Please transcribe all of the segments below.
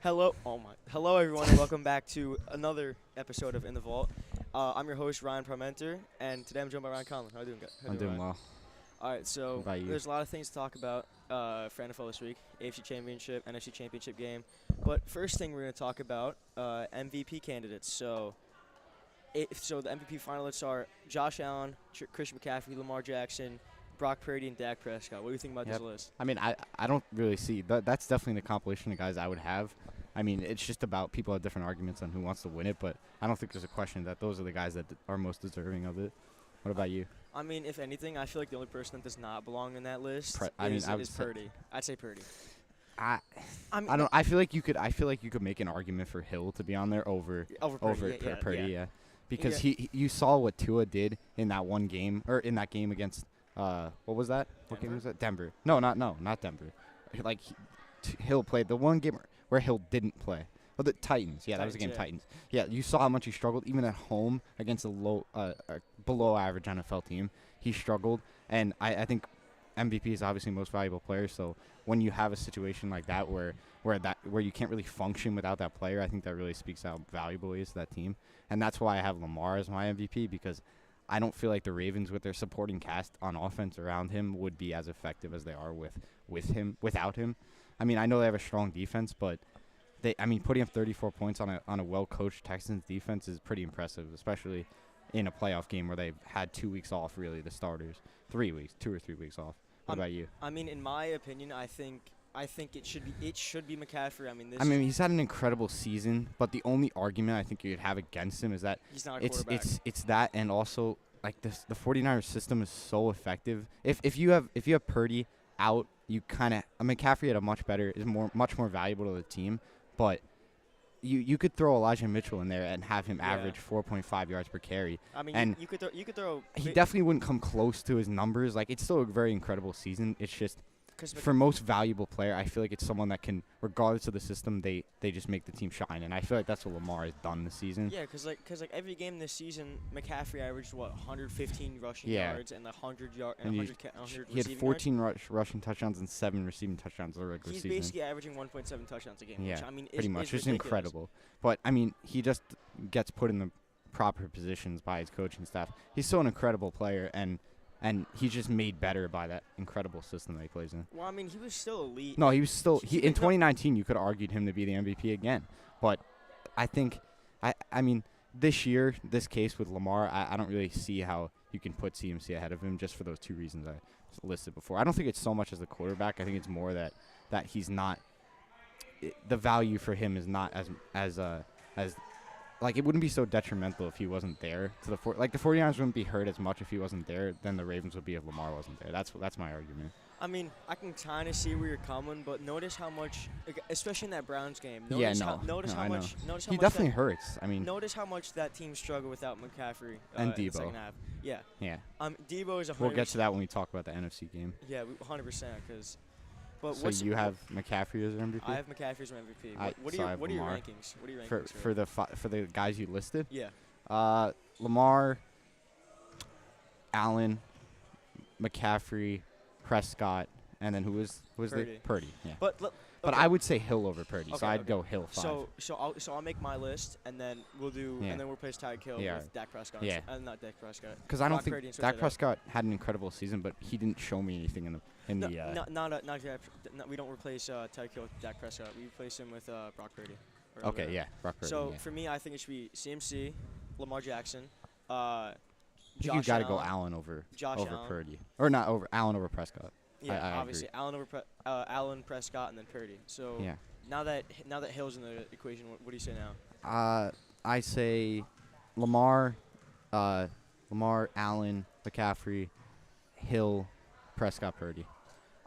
Hello everyone, and welcome back to another episode of In the Vault. I'm your host Ryan Parmenter, and today I'm joined by Ryan Conlon. How are you doing, I'm doing Ryan? well. All right, What so about you? there's a lot of things to talk about for NFL this week: AFC Championship, NFC Championship game. But first thing we're going to talk about MVP candidates. So the MVP finalists are Josh Allen, Christian McCaffrey, Lamar Jackson, Brock Purdy, and Dak Prescott. What do you think about this Yep. list? I mean, I don't really see that's definitely the compilation of guys I would have. I mean, it's just about people have different arguments on who wants to win it, but I don't think there's a question that those are the guys that are most deserving of it. What about you? I mean, if anything, I feel like the only person that does not belong in that list I mean, I would is say- Purdy. I'd say Purdy. I I mean, I don't. I feel like you could. I feel like you could make an argument for Hill to be on there over over Purdy. Purdy. Yeah. Because Yeah. you saw what Tua did in that one game or in that game against what was that? What game Denver? was that? Denver. Not Denver. Like Hill played the one game where Hill didn't play. Oh, the Titans. Yeah, that was the game. Titans, Titans. Yeah, you saw how much he struggled even at home against a below average NFL team. He struggled, and I think MVP is obviously most valuable player. So when you have a situation like that where you can't really function without that player, I think that really speaks how valuable he is to that team. And that's why I have Lamar as my MVP, because I don't feel like the Ravens with their supporting cast on offense around him would be as effective as they are without him. I mean, I know they have a strong defense, but putting up 34 points on a well-coached Texans defense is pretty impressive, especially in a playoff game where they've had 2 weeks off, really, the starters. 3 weeks, 2 or 3 weeks off. What about you? I mean, in my opinion, I think it should be McCaffrey. I mean, He's had an incredible season, but the only argument I think you'd have against him is that he's not a quarterback. it's that, and also like the 49ers system is so effective. If you have Purdy out, you kind of McCaffrey much more valuable to the team, but you could throw Elijah Mitchell in there and have him Yeah. average 4.5 yards per carry. I mean, and you could throw. He definitely wouldn't come close to his numbers. Like, it's still a very incredible season. It's just for most valuable player, I feel like it's someone that can, regardless of the system, they just make the team shine. And I feel like that's what Lamar has done this season. Yeah, because every game this season, McCaffrey averaged 115 rushing Yeah. yards and 100 And 100 he had receiving 14 rushing touchdowns and 7 receiving touchdowns in the regular yards. He's season. basically averaging 1.7 touchdowns a game. Yeah, which, I mean, pretty much. is It's ridiculous. incredible. But, I mean, he just gets put in the proper positions by his coaching staff. He's still an incredible player, and he's just made better by that incredible system that he plays in. Well, I mean, he was still elite. No, he was still in no- 2019. You could have argued him to be the MVP again, but I think I mean this year, this case with Lamar, I don't really see how you can put CMC ahead of him just for those two reasons I listed before. I don't think it's so much as the quarterback. I think it's more that he's not the value for him is not as like, it wouldn't be so detrimental if he wasn't there to the 49ers wouldn't be hurt as much if he wasn't there than the Ravens would be if Lamar wasn't there. That's my argument. I mean, I can kind of see where you're coming, but notice how much, especially in that Browns game. Yeah, Notice no, How, notice no, how I know. much. Notice how He much definitely that, hurts. I mean, Notice how much that team struggled without McCaffrey And in the Debo. second half. Yeah. yeah. Debo is 100%. We'll get to that when we talk about the NFC game. Yeah, 100%. But So you have McCaffrey as your MVP? I have McCaffrey as my MVP. I- What so I are have your Lamar. rankings? What are your for rankings? for the guys you listed. Yeah. Lamar, Allen, McCaffrey, Prescott, and then who was Purdy. Purdy? Yeah. But But okay. I would say Hill over Purdy, so Okay, I'd okay. go Hill 5. So I'll make my list, and then we'll Yeah. replace Tyreek Hill Yeah. with Dak Prescott. Yeah. Not Dak Prescott. Because I don't Brock think Purdy and switch Dak it up. Prescott had an incredible season, but he didn't show me anything in the We don't replace Tyreek Hill with Dak Prescott. We replace him with Brock Purdy. or Okay, whatever. yeah, Brock Purdy. So yeah. for me, I think it should be CMC, Lamar Jackson, I think Josh you got to Allen, go Allen over Josh Allen. Purdy, or not over Allen over Prescott. Yeah, I obviously Allen, Prescott, and then Purdy. So Yeah. now that Hill's in the equation, what do you say now? I say Lamar, Allen, McCaffrey, Hill, Prescott, Purdy.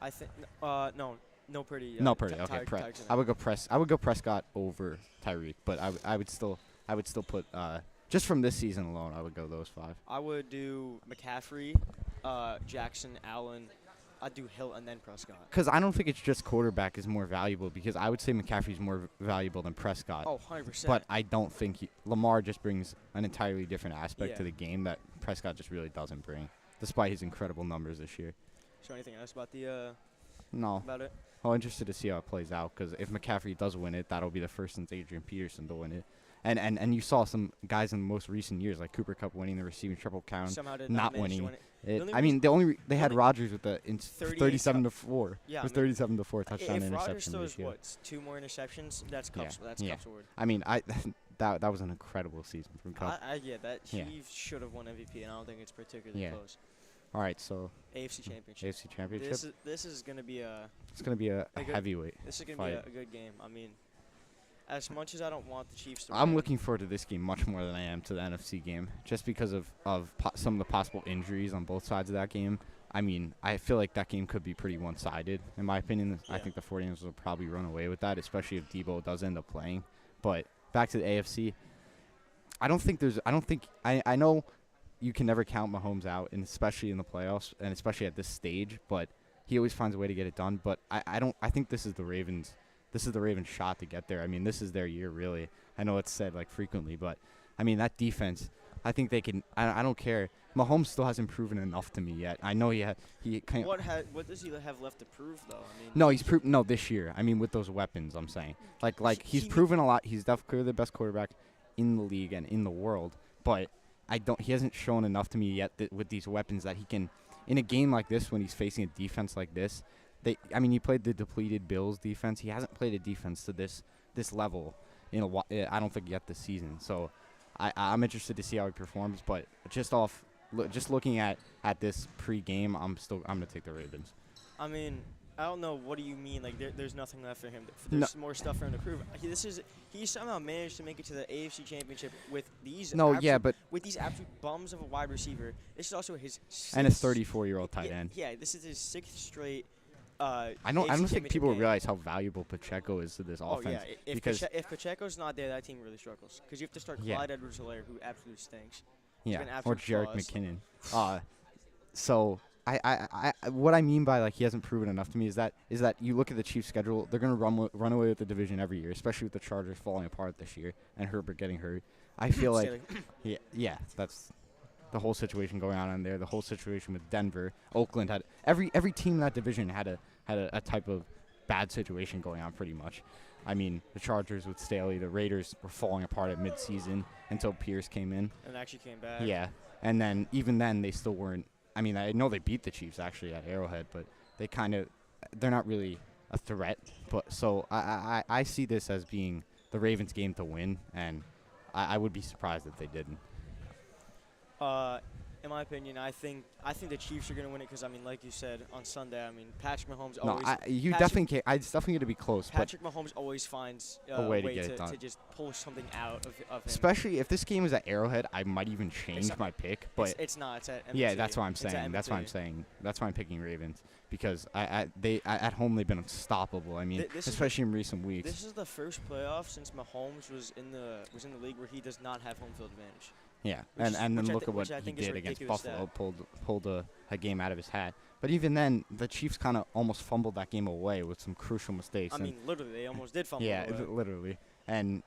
I think no Purdy. No Purdy. Ty- Okay, Tyreek's in I there. would go Prescott over Tyreek, but I would still put just from this season alone, I would go those 5. I would do McCaffrey, Jackson, Allen. I'd do Hill and then Prescott. Because I don't think it's just quarterback is more valuable, because I would say McCaffrey's more valuable than Prescott. Oh, 100%. But I don't think Lamar just brings an entirely different aspect Yeah. to the game that Prescott just really doesn't bring, despite his incredible numbers this year. So anything else about No. it? I'm interested to see how it plays out because if McCaffrey does win it, that'll be the first since Adrian Peterson to win it. And you saw some guys in the most recent years like Cooper Kupp winning the receiving triple count, Somehow did not manage to winning. win it. I mean, they had only- Rodgers with the 38 37 to 4. Yeah, it was I mean, 37 to 4 touchdown if to Rodgers interception throws ratio. what 2 more interceptions, that's Kupp's. Yeah, That's yeah. Kupp's word. I mean, that was an incredible season from Kupp. Yeah, that Yeah. he should have won MVP, and I don't think it's particularly Yeah. close. All right, so AFC Championship. AFC Championship. This is gonna be a It's going to be a good- heavyweight. this is gonna fight. be a good game. I mean, as much as I don't want the Chiefs to I'm win, looking forward to this game much more than I am to the NFC game, just because of some of the possible injuries on both sides of that game. I mean, I feel like that game could be pretty one-sided, in my opinion. I Yeah. think the 49ers will probably run away with that, especially if Debo does end up playing. But back to the AFC, I know you can never count Mahomes out, and especially in the playoffs, and especially at this stage, but he always finds a way to get it done. But I think this is the Ravens' shot to get there. I mean, this is their year, really. I know it's said like frequently, but I mean that defense. I think they can. I don't care. Mahomes still hasn't proven enough to me yet. I know he kind what does he have left to prove though? I mean, No, he's proven this year. I mean, with those weapons, I'm saying he's proven a lot. He's definitely clearly the best quarterback in the league and in the world. But he hasn't shown enough to me yet that with these weapons that he can, in a game like this when he's facing a defense like this. He played the depleted Bills defense. He hasn't played a defense to this level in a while. I don't think yet this season. So I'm interested to see how he performs. But just looking at this pre-game, I'm gonna take the Ravens. I mean, I don't know. What do you mean? Like, there's nothing left for him. There's more stuff for him to prove. He somehow managed to make it to the AFC Championship with these. With these absolute bums of a wide receiver. This is also his And a 34-year-old tight end. Yeah, this is his 6th straight. I don't think people realize how valuable Pacheco is to this offense. Yeah, because if Pacheco's not there, that team really struggles. Because you have to start Clyde Edwards-Helaire, who absolutely stinks. Or Jerick McKinnon. So what I mean by like he hasn't proven enough to me is that you look at the Chiefs' schedule, they're gonna run away with the division every year, especially with the Chargers falling apart this year and Herbert getting hurt. I feel like that's the whole situation going on in there. The whole situation with Denver, Oakland had every team in that division had a type of bad situation going on pretty much. I mean, the Chargers with Staley, the Raiders were falling apart at midseason until Pierce came in. And actually came back. Yeah, and then even then they still weren't. I mean, I know they beat the Chiefs actually at Arrowhead, but they're not really a threat. But so I see this as being the Ravens' game to win, and I would be surprised if they didn't. In my opinion, I think the Chiefs are going to win it because, I mean, like you said, on Sunday, I mean, Patrick Mahomes always... It's definitely going to be close. Patrick Mahomes always finds a way to get it done. To just pull something out of him. Especially if this game is at Arrowhead, I might even change my pick. But it's not. It's at M&T. Yeah, that's what I'm saying. That's why I'm picking Ravens because at home they've been unstoppable. I mean, especially in recent weeks. This is the first playoff since Mahomes was in the league where he does not have home field advantage. Yeah, and then look at what he did against Buffalo. Pulled a game out of his hat. But even then, the Chiefs kind of almost fumbled that game away with some crucial mistakes. I mean, literally, they almost did fumble. Yeah, literally. And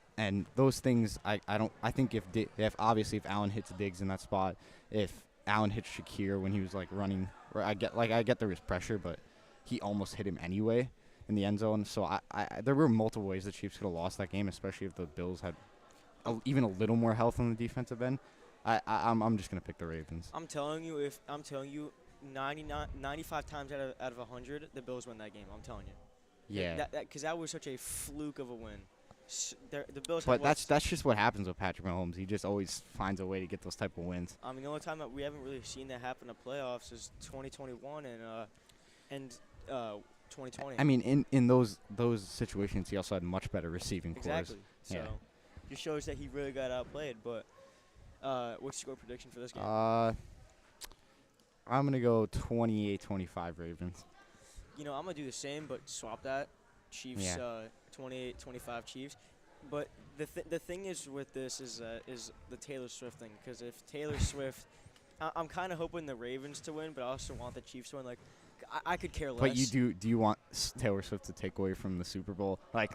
those things, I think if Allen hits Diggs in that spot, if Allen hits Shakir when he was like running, I get there was pressure, but he almost hit him anyway in the end zone. So there were multiple ways the Chiefs could have lost that game, especially if the Bills had even a little more health on the defensive end. I'm just gonna pick the Ravens. I'm telling you, 95 times out of 100, the Bills win that game. I'm telling you. Yeah. Because that was such a fluke of a win. The Bills. But that's just what happens with Patrick Mahomes. He just always finds a way to get those type of wins. I mean, the only time that we haven't really seen that happen in playoffs is 2021 and 2020. I mean, in those situations, he also had much better receiving cores. Exactly. So, just shows that he really got outplayed. But what's your score prediction for this game? I'm gonna go 28-25 Ravens. I'm gonna do the same, but swap that. Chiefs, 28-25 Chiefs. But the thing is with this is the Taylor Swift thing. Because if Taylor Swift, I'm kind of hoping the Ravens to win, but I also want the Chiefs to win. Like, I could care less. But do you want Taylor Swift to take away from the Super Bowl, like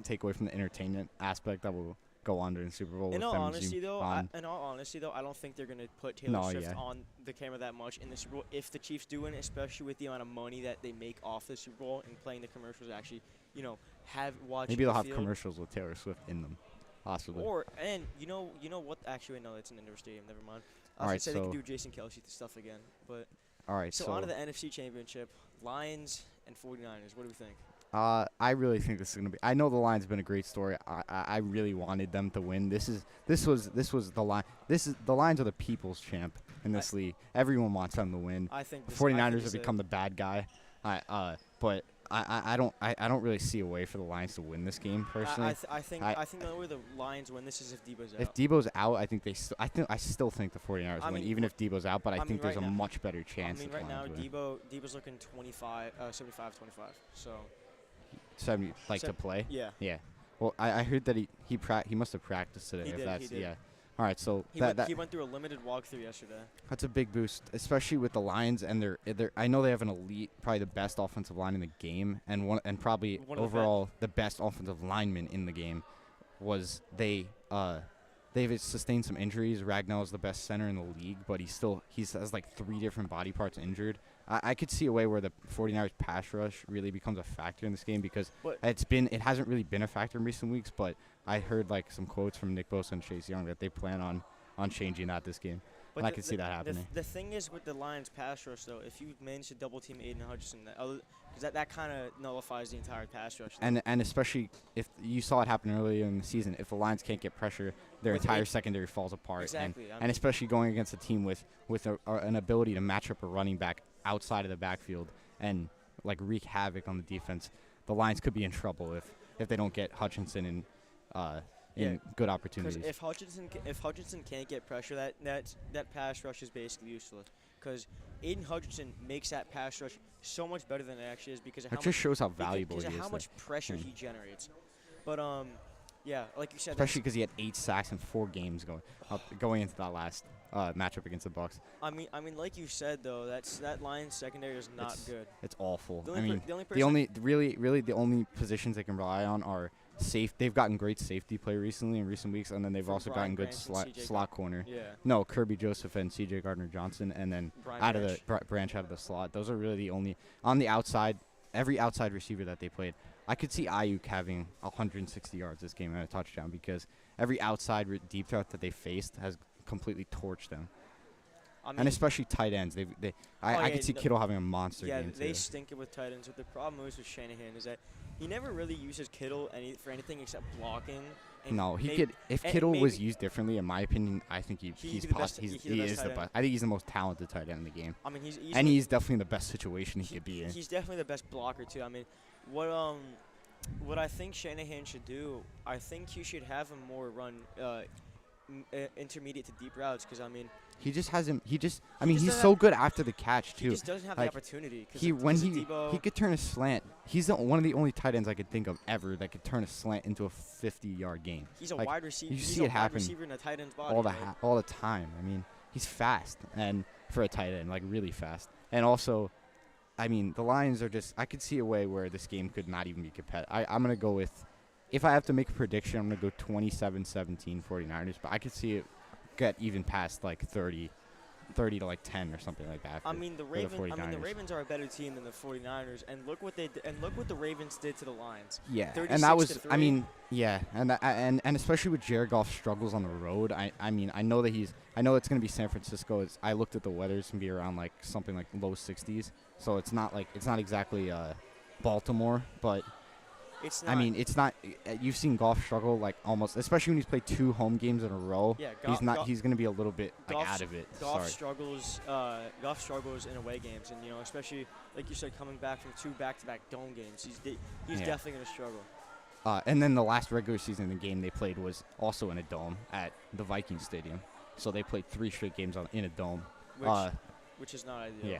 take away from the entertainment aspect that will go under in Super Bowl. In with all them honesty, though, on. I don't think they're gonna put Taylor No, Swift yeah. on the camera that much in the Super Bowl. If the Chiefs do win, especially with the amount of money that they make off the Super Bowl and playing the commercials, actually, have watching. Maybe they'll the have field. commercials with Taylor Swift in them, possibly. Or and you know what? Actually, no, it's an indoor stadium. Never mind. I was All gonna right, say they so- could do Jason Kelsey stuff again, but All right, so on to the NFC Championship, Lions and 49ers. What do we think? I really think this is gonna be. I know the Lions have been a great story. I really wanted them to win. This was the line. The Lions are the people's champ in this league. Everyone wants them to win. I think The this, 49ers have become the bad guy. But I don't really see a way for the Lions to win this game personally. I think the only way the Lions win this is if Debo's out. If Debo's out, I think I still think the 49ers I win, mean, even if Debo's out. But I I mean, think there's right a now- much better chance. I mean, that right the now Lions win. Debo's looking 75-25. So 70 like to Sev- play. yeah, Yeah. Well, I heard that he must have practiced today. He if did, that's he did. yeah. All right, so he went through a limited walkthrough yesterday. that's a big boost, especially with the Lions and they're. I know they have an elite, probably the best offensive line in the game, and probably One of the overall the best offensive lineman in the game. They've sustained some injuries. Ragnell's the best center in the league, but he has like 3 different body parts injured. I could see a way where the 49ers pass rush really becomes a factor in this game because But- it hasn't really been a factor in recent weeks, but I heard like some quotes from Nick Bosa and Chase Young that they plan on changing that this game. But And I could see that happening. The thing is with the Lions pass rush, though, if you manage to double team Aiden Hutchinson, because that kind of nullifies the entire pass rush. And especially if you saw it happen earlier in the season, if the Lions can't get pressure, their With entire it- secondary falls apart. Exactly. I And mean, especially going against a team with an ability to match up a running back outside of the backfield and like wreak havoc on the defense, the Lions could be in trouble if they don't get Hutchinson in good because opportunities. if Hutchinson can't get pressure, that pass rush is basically useless. Because Aiden Hutchinson makes that pass rush so much better than it actually is because of It how just shows how much, valuable because he of is. how much pressure Yeah. he generates. But yeah, like you said, Especially because he had 8 sacks in 4 games going into that last matchup against the Bucs. I mean, like you said though, that Lions secondary is not good. It's awful. The I only mean, the only the person only really the only positions they can rely on are safe. They've gotten great safety play recently in recent weeks, and then they've From also Brian gotten good Branch and CJ slot corner. yeah, No, Kirby Joseph and C.J. Gardner-Johnson, and then Brian out Branch. of the branch out of the slot. Those are really the only on the outside. Every outside receiver that they played, I could see Ayuk having 160 yards this game and a touchdown because every outside deep threat that they faced has completely torched them. I mean, And especially tight ends. I could see no- Kittle having a monster yeah, game they too. stink it with tight ends. But the problem is with Shanahan is that he never really uses Kittle for anything except blocking. And No, he maybe- could. If and Kittle was maybe- used differently, in my opinion, I think He's he's the best- he he's the best is tight the end. best. I think he's the most talented tight end in the game, I mean, he's and he's definitely in the best situation he could be in. He's definitely the best blocker too. I mean, what I think Shanahan should do, I think he should have him more run intermediate to deep routes because I mean He just hasn't. I He mean, just he's doesn't so good after the catch he too. just doesn't have Like, the opportunity. He could turn a slant. He's one of the only tight ends I could think of ever that could turn a slant into a 50-yard game He's a like, wide receiver. you He's see a it wide happen receiver in a tight end's body. all the time. I mean, he's fast and for a tight end, like really fast. And also, I mean, the Lions are just. I could see a way where this game could not even be competitive. I'm gonna go with. If I have to make a prediction, I'm gonna go 27-17 49ers. But I could see it get even past like 30 to like 10 or something like that. I mean, the 49ers. Ravens are a better team than the 49ers, and look what the Ravens did to the Lions. Yeah, 36 and that was. to I 3. mean, yeah, and especially with Jared Goff's struggles on the road. I mean, I know it's gonna be San Francisco. I looked at the weather. It's gonna be around like something like low 60s. So it's not exactly Baltimore, but It's not. I mean, it's not. You've seen Goff struggle like almost, especially when he's played 2 home games in a row. yeah, He's gonna be a little bit like Goff's- out of it. Goff Sorry. struggles in away games, and especially like you said, coming back from 2 back-to-back dome games, he's Yeah. definitely gonna struggle. And then the last regular season game they played was also in a dome at the Vikings Stadium. So they played 3 straight games in a dome. Which is not ideal. Yeah.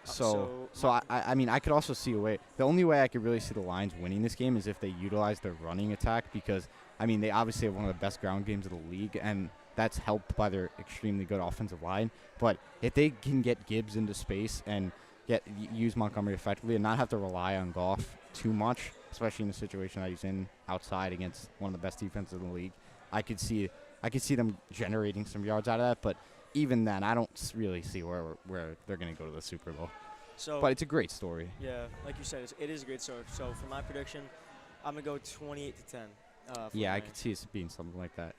So I mean, I could also see a way. The only way I could really see the Lions winning this game is if they utilize their running attack because, I mean, they obviously have one of the best ground games of the league, and that's helped by their extremely good offensive line. But if they can get Gibbs into space and use Montgomery effectively and not have to rely on Goff too much, especially in the situation that he's in outside against one of the best defenses in the league, I could see them generating some yards out of that. But even then, I don't really see where they're going to go to the Super Bowl. So, But it's a great story. yeah, like you said, it is a great story. So for my prediction, I'm gonna go 28-10. Yeah, I could see it being something like that.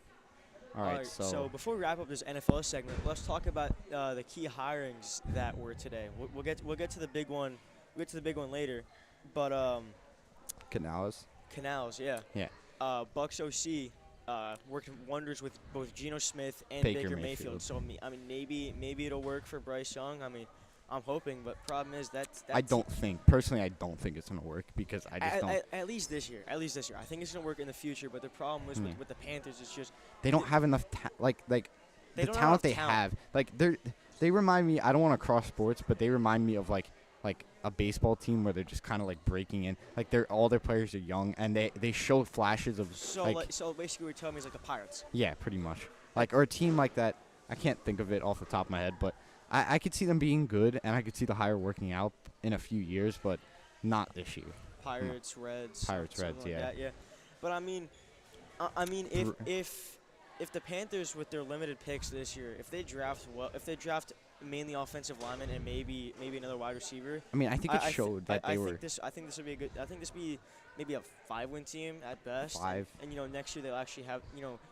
All All right, right, so before we wrap up this NFL segment, let's talk about the key hirings that were today. We'll get to the big one. We'll get to the big one later, but Canales. Canals, yeah. Yeah. Bucks OC working wonders with both Geno Smith and Baker Baker Mayfield. Mayfield. So I mean, maybe it'll work for Bryce Young. I mean, I'm hoping, but problem is that's I don't think it's gonna work because I just don't. At least this year. I think it's gonna work in the future. But the problem is with the Panthers, it's just They don't have enough like They the don't have talent enough they talent. have. Like they remind me. I don't want to cross sports, but they remind me of like a baseball team where they're just kind of like breaking in. Like all their players are young and they show flashes of so basically what you're telling me is like the Pirates. yeah, pretty much. Like or a team like that. I can't think of it off the top of my head, but I could see them being good and I could see the hire working out in a few years, but not this year. Pirates, Reds. Pirates, something Reds, like yeah. that, yeah. But I mean, if the Panthers with their limited picks this year, if they draft mainly offensive linemen and maybe another wide receiver. I mean, I think it showed that they were I think this would be a good. I think this would be maybe a 5-win team at best. 5. And next year they'll actually have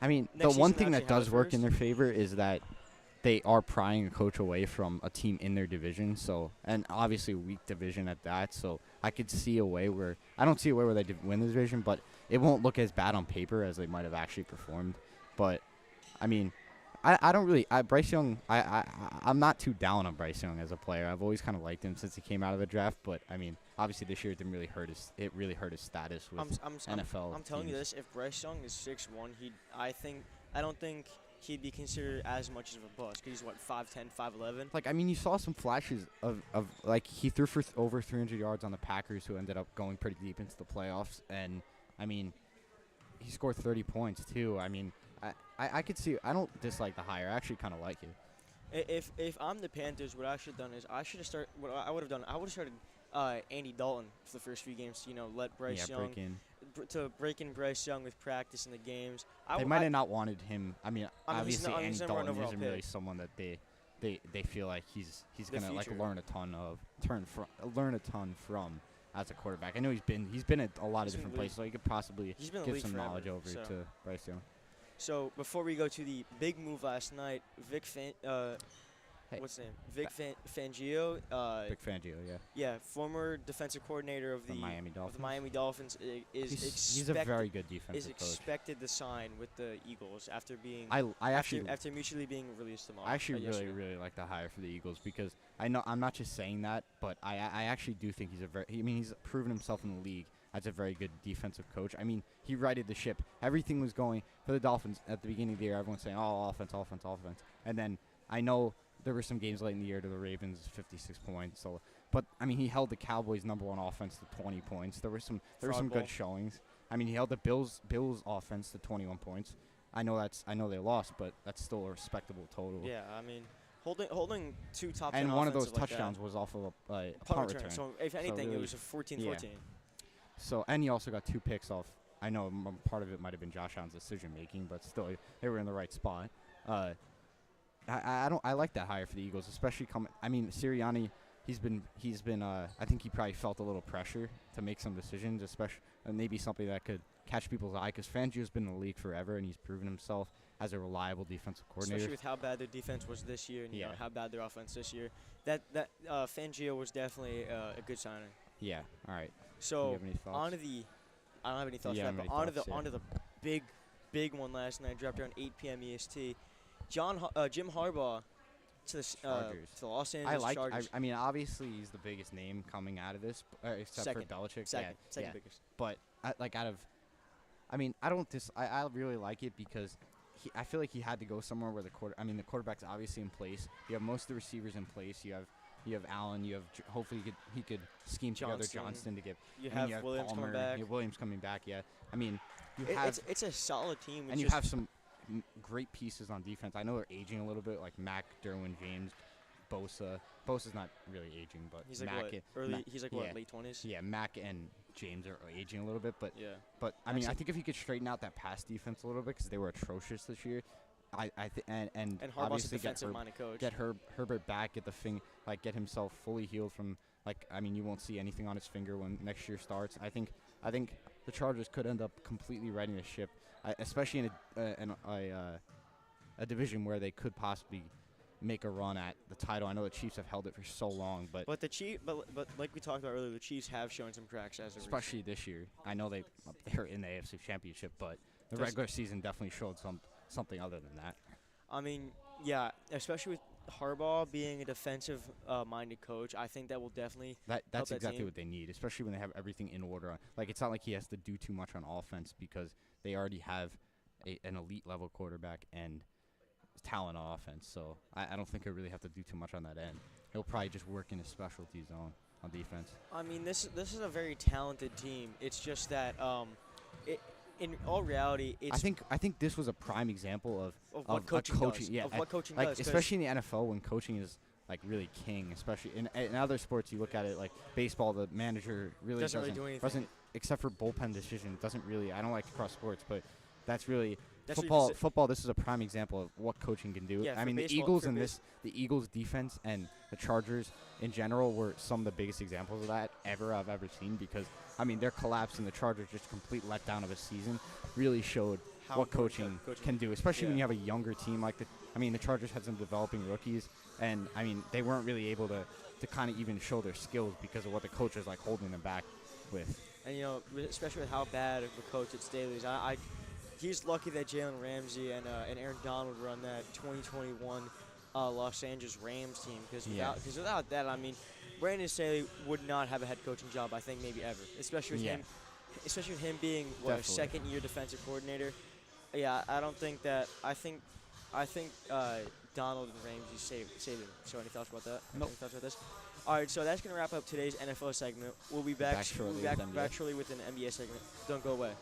I mean, the next one season thing they'll that actually have does it work in first. their favor is that they are prying a coach away from a team in their division. So, and obviously a weak division at that. So, I could see a way where I don't see a way where they win the division, but it won't look as bad on paper as they might have actually performed. But, I mean, I don't really Bryce Young. I'm not too down on Bryce Young as a player. I've always kind of liked him since he came out of the draft. But I mean, obviously this year it didn't really hurt his. It really hurt his status with NFL. I'm telling you teams. this: if Bryce Young is 6'1", I don't think he'd be considered as much of a bust. 'Cause he's what 5'10", 5'11". Like, I mean, you saw some flashes of like, he threw for over 300 yards on the Packers, who ended up going pretty deep into the playoffs. And, I mean, he scored 30 points, too. I mean, I could see – I don't dislike the hire. I actually kind of like it. If I'm the Panthers, what I should have done is I would have started Andy Dalton for the first few games. Let Bryce Young break in. To break in Bryce Young with practice in the games. They might have not wanted him. I mean, I mean, obviously Andy he's number one Dalton overall isn't really pick. someone that they feel like he's The gonna like future. learn a ton from as a quarterback. I know he's been at a lot of He's been different in the places, so he could possibly He's been in the give league some forever, knowledge over so. to Bryce Young. So before we go to the big move last night, Hey. what's his name? Fangio. Big Fangio, yeah. Yeah, former defensive coordinator of The Miami of Dolphins. the Miami Dolphins he's a very good is defensive coach. expected to sign with the Eagles after being I actually after mutually being released tomorrow. I actually yesterday. really like the hire for the Eagles because I know I'm not just saying that, but I actually do think he's proven himself in the league as a very good defensive coach. I mean, he righted the ship. Everything was going for the Dolphins at the beginning of the year. Everyone's saying, "Oh, offense." And then I know there were some games late in the year to the Ravens, 56 points. So, but I mean, he held the Cowboys' #1 offense to 20 points. There were some Fraud ball. good showings. I mean, he held the Bills' offense to 21 points. I know they lost, but that's still a respectable total. Yeah, I mean, holding two top 10 And one of those offensive like that. touchdowns was off of a Punt return. So if anything, really- it was a 14-14. So, and he also got 2 picks off. I know part of it might have been Josh Allen's decision making, but still, they were in the right spot. I like that hire for the Eagles, especially coming. I mean, Sirianni, he's been. I think he probably felt a little pressure to make some decisions, especially maybe something that could catch people's eye, because Fangio's been in the league forever and he's proven himself as a reliable defensive coordinator. Especially with how bad their defense was this year, and you know how bad their offense this year. That Fangio was definitely a good signing. Yeah. All right. So Do you have any thoughts? I don't have any thoughts Yeah, for I that, have but any onto thoughts, yeah. the big one last night. Dropped around 8 p.m. EST. Jim Harbaugh to the Chargers. to the Los Angeles Chargers. I mean, obviously he's the biggest name coming out of this, except Second. for Belichick. Second yeah. biggest. But I really like it because I feel like he had to go somewhere where the quarterback's obviously in place. You have most of the receivers in place. You have Allen. You have hopefully he could scheme together Johnston to get. You I mean, have Williams Palmer, coming back. You have Williams coming back. Yeah. I mean, It's a solid team. and you have some great pieces on defense. I know they're aging a little bit, like Mack, Derwin James, Bosa. Bosa's not really aging, but he's like Mack what, and- early. Mack- He's like yeah. what, late 20s. Yeah, Mack and James are aging a little bit, but Yeah. I mean, I think if he could straighten out that pass defense a little bit because they were atrocious this year, and And Harbaugh's a obviously defensive-minded coach. get Herbert back, get himself fully healed from I mean, you won't see anything on his finger when next year starts. I think the Chargers could end up completely righting the ship, especially in a division where they could possibly make a run at the title. I know the Chiefs have held it for so long, but But like we talked about earlier, the Chiefs have shown some cracks as of recent. especially this year. I know they're in the AFC Championship, but the Does- regular season definitely showed something other than that. I mean, yeah, especially with Harbaugh being a defensive-minded coach, I think that will definitely. That's that exactly team. what they need, especially when they have everything in order. Like, it's not like he has to do too much on offense because they already have an elite level quarterback and talent on offense. So I don't think he'll really have to do too much on that end. He'll probably just work in his specialty zone on defense. I mean, this is a very talented team. It's just that in all reality, it's I think this was a prime example of what coaching does. Yeah, Of what coaching like does. 'Cause especially in the NFL when coaching is like really king. Especially in other sports, you look at it like baseball, the manager really Doesn't really do anything. doesn't except for bullpen decision. Doesn't really. I don't like to cross sports, but that's really That's what you football. just- Football. This is a prime example of what coaching can do. Yeah, I for mean, the baseball- Eagles for and base- the Eagles defense and the Chargers in general were some of the biggest examples of that I've ever seen because I mean their collapse and the Chargers just complete letdown of a season really showed How what important coaching can do, especially when yeah. you have a younger team like the Chargers had some developing rookies, and I mean they weren't really able to kind of even show their skills because of what the coach was like holding them back with. And especially with how bad of a coach it's Staley's, he's lucky that Jalen Ramsey and Aaron Donald were on that 2021 Los Angeles Rams team because without that, I mean, Brandon Staley would not have a head coaching job. I think maybe ever, especially with him being a Definitely. second-year defensive coordinator. Yeah, I don't think that. I think Donald and Ramsey saved him. So any thoughts about that? Nope. Any thoughts about this? All right, so that's going to wrap up today's NFL segment. We'll be back shortly back, with NBA. back shortly with an NBA segment. Don't go away.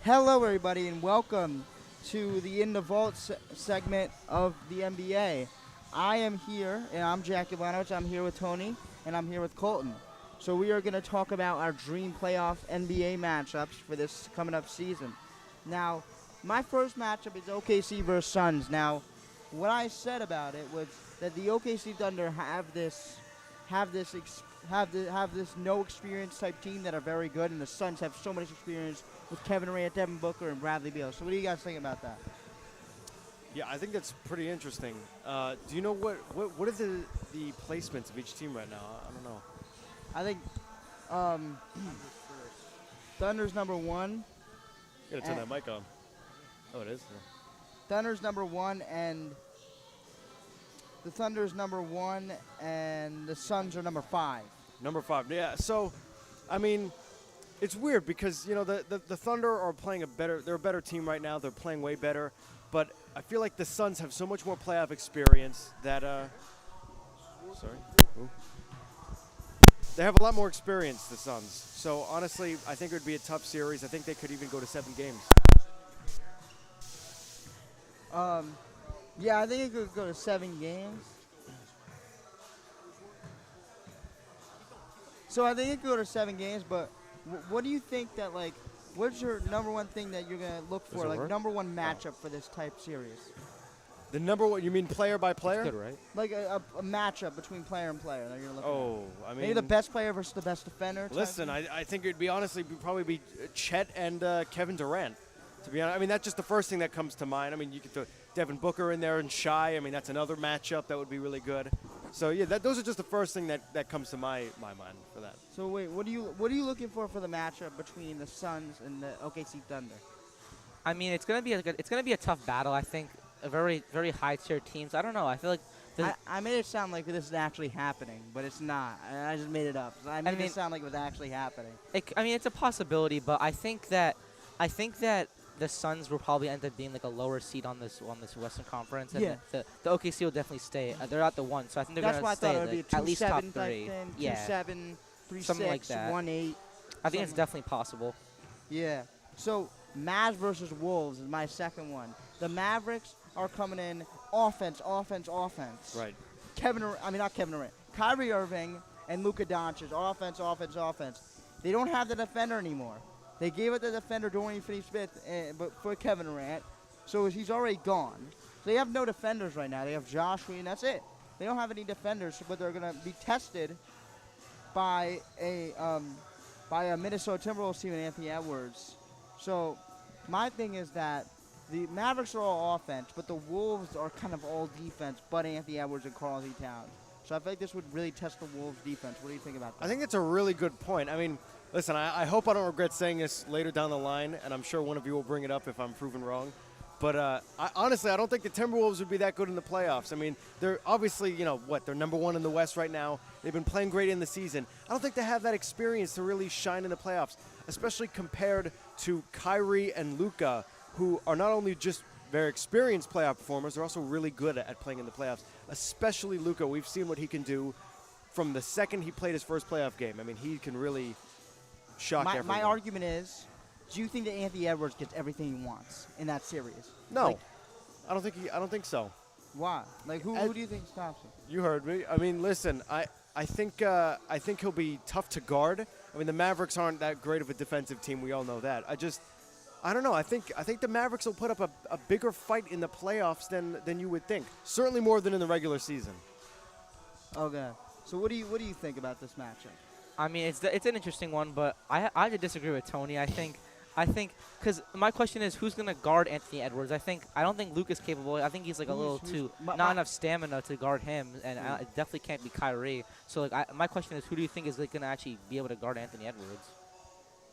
Hello, everybody, and welcome to the In the Vault segment of the NBA. I am here, and I'm Jack Ivanovich. I'm here with Tony, and I'm here with Colton. So we are going to talk about our dream playoff NBA matchups for this coming up season. Now, my first matchup is OKC versus Suns. Now, what I said about it was that the OKC Thunder have this no experience type team that are very good, and the Suns have so much experience with Kevin Durant, Devin Booker, and Bradley Beal. So what do you guys think about that? Yeah, I think that's pretty interesting. Do you know what are the placements of each team right now? I don't know. I think Thunder's number 1. You gotta turn that mic on. Oh, it is? Yeah. Thunder's number 1, and the Thunder's number 1, and the Suns are number 5. Number 5. Yeah, so, I mean, it's weird because, you know, the Thunder are playing they're a better team right now. They're playing way better. But I feel like the Suns have so much more playoff experience that, sorry. Ooh. They have a lot more experience, the Suns. So, honestly, I think it would be a tough series. I think they could even go to 7 games. Yeah, I think it could go to 7 games. So I think it could go to 7 games, but what do you think that, like, what's your number one thing that you're going to look for, like, number one matchup for this type series? The number one, you mean player by player? Good, right? Like a matchup between player and player that you're looking at. I mean, maybe the best player versus the best defender. Listen, I think it'd be probably be Chet and Kevin Durant. To be honest, I mean that's just the first thing that comes to mind. I mean you could throw Devin Booker in there and Shai. I mean that's another matchup that would be really good. So yeah, those are just the first thing that comes to my mind for that. So wait, what are you looking for the matchup between the Suns and the OKC Thunder? I mean, it's gonna be a tough battle. I think a very very high tier teams. I don't know. I feel like I made it sound like this is actually happening, but it's not. I just made it up. I made it sound like it was actually happening. I mean, it's a possibility, but I think that the Suns will probably end up being like a lower seed on this Western Conference, and yeah. the OKC will definitely stay. They're at the 1, so I think they're That's gonna why I stay thought it would be a at least top 2-7 3. thing, Yeah, 2-7, 3-6, something like that. 1-8. I think it's definitely possible. Yeah. So Mavs versus Wolves is my second one. The Mavericks are coming in offense. Right. Not Kevin Durant. Kyrie Irving and Luka Doncic, offense. They don't have the defender anymore. They gave it the defender Dorian Finney-Smith, but for Kevin Durant, so he's already gone. So they have no defenders right now. They have Josh Green, that's it. They don't have any defenders, but they're going to be tested by a Minnesota Timberwolves team and Anthony Edwards. So my thing is that the Mavericks are all offense, but the Wolves are kind of all defense, but Anthony Edwards and Karl-Anthony Towns. So I feel like this would really test the Wolves' defense. What do you think about that? I think it's a really good point. I mean, listen, I hope I don't regret saying this later down the line, and I'm sure one of you will bring it up if I'm proven wrong. But honestly, I don't think the Timberwolves would be that good in the playoffs. I mean, they're obviously, they're number 1 in the West right now. They've been playing great in the season. I don't think they have that experience to really shine in the playoffs, especially compared to Kyrie and Luka, who are not only just very experienced playoff performers, they're also really good at playing in the playoffs, especially Luka. We've seen what he can do from the second he played his first playoff game. I mean, he can really shock everyone. My argument is, do you think that Anthony Edwards gets everything he wants in that series? No, I don't think so. Why? Like, who do you think stops him? You heard me. I mean, listen, I think he'll be tough to guard. I mean, the Mavericks aren't that great of a defensive team. We all know that. I don't know. I think the Mavericks will put up a bigger fight in the playoffs than you would think. Certainly more than in the regular season. Okay. So what do you think about this matchup? I mean, it's an interesting one, but I have to disagree with Tony. I think because my question is who's going to guard Anthony Edwards. I don't think Luke is capable. I think he's like not enough stamina to guard him, and it definitely can't be Kyrie. So like my question is who do you think is going to actually be able to guard Anthony Edwards?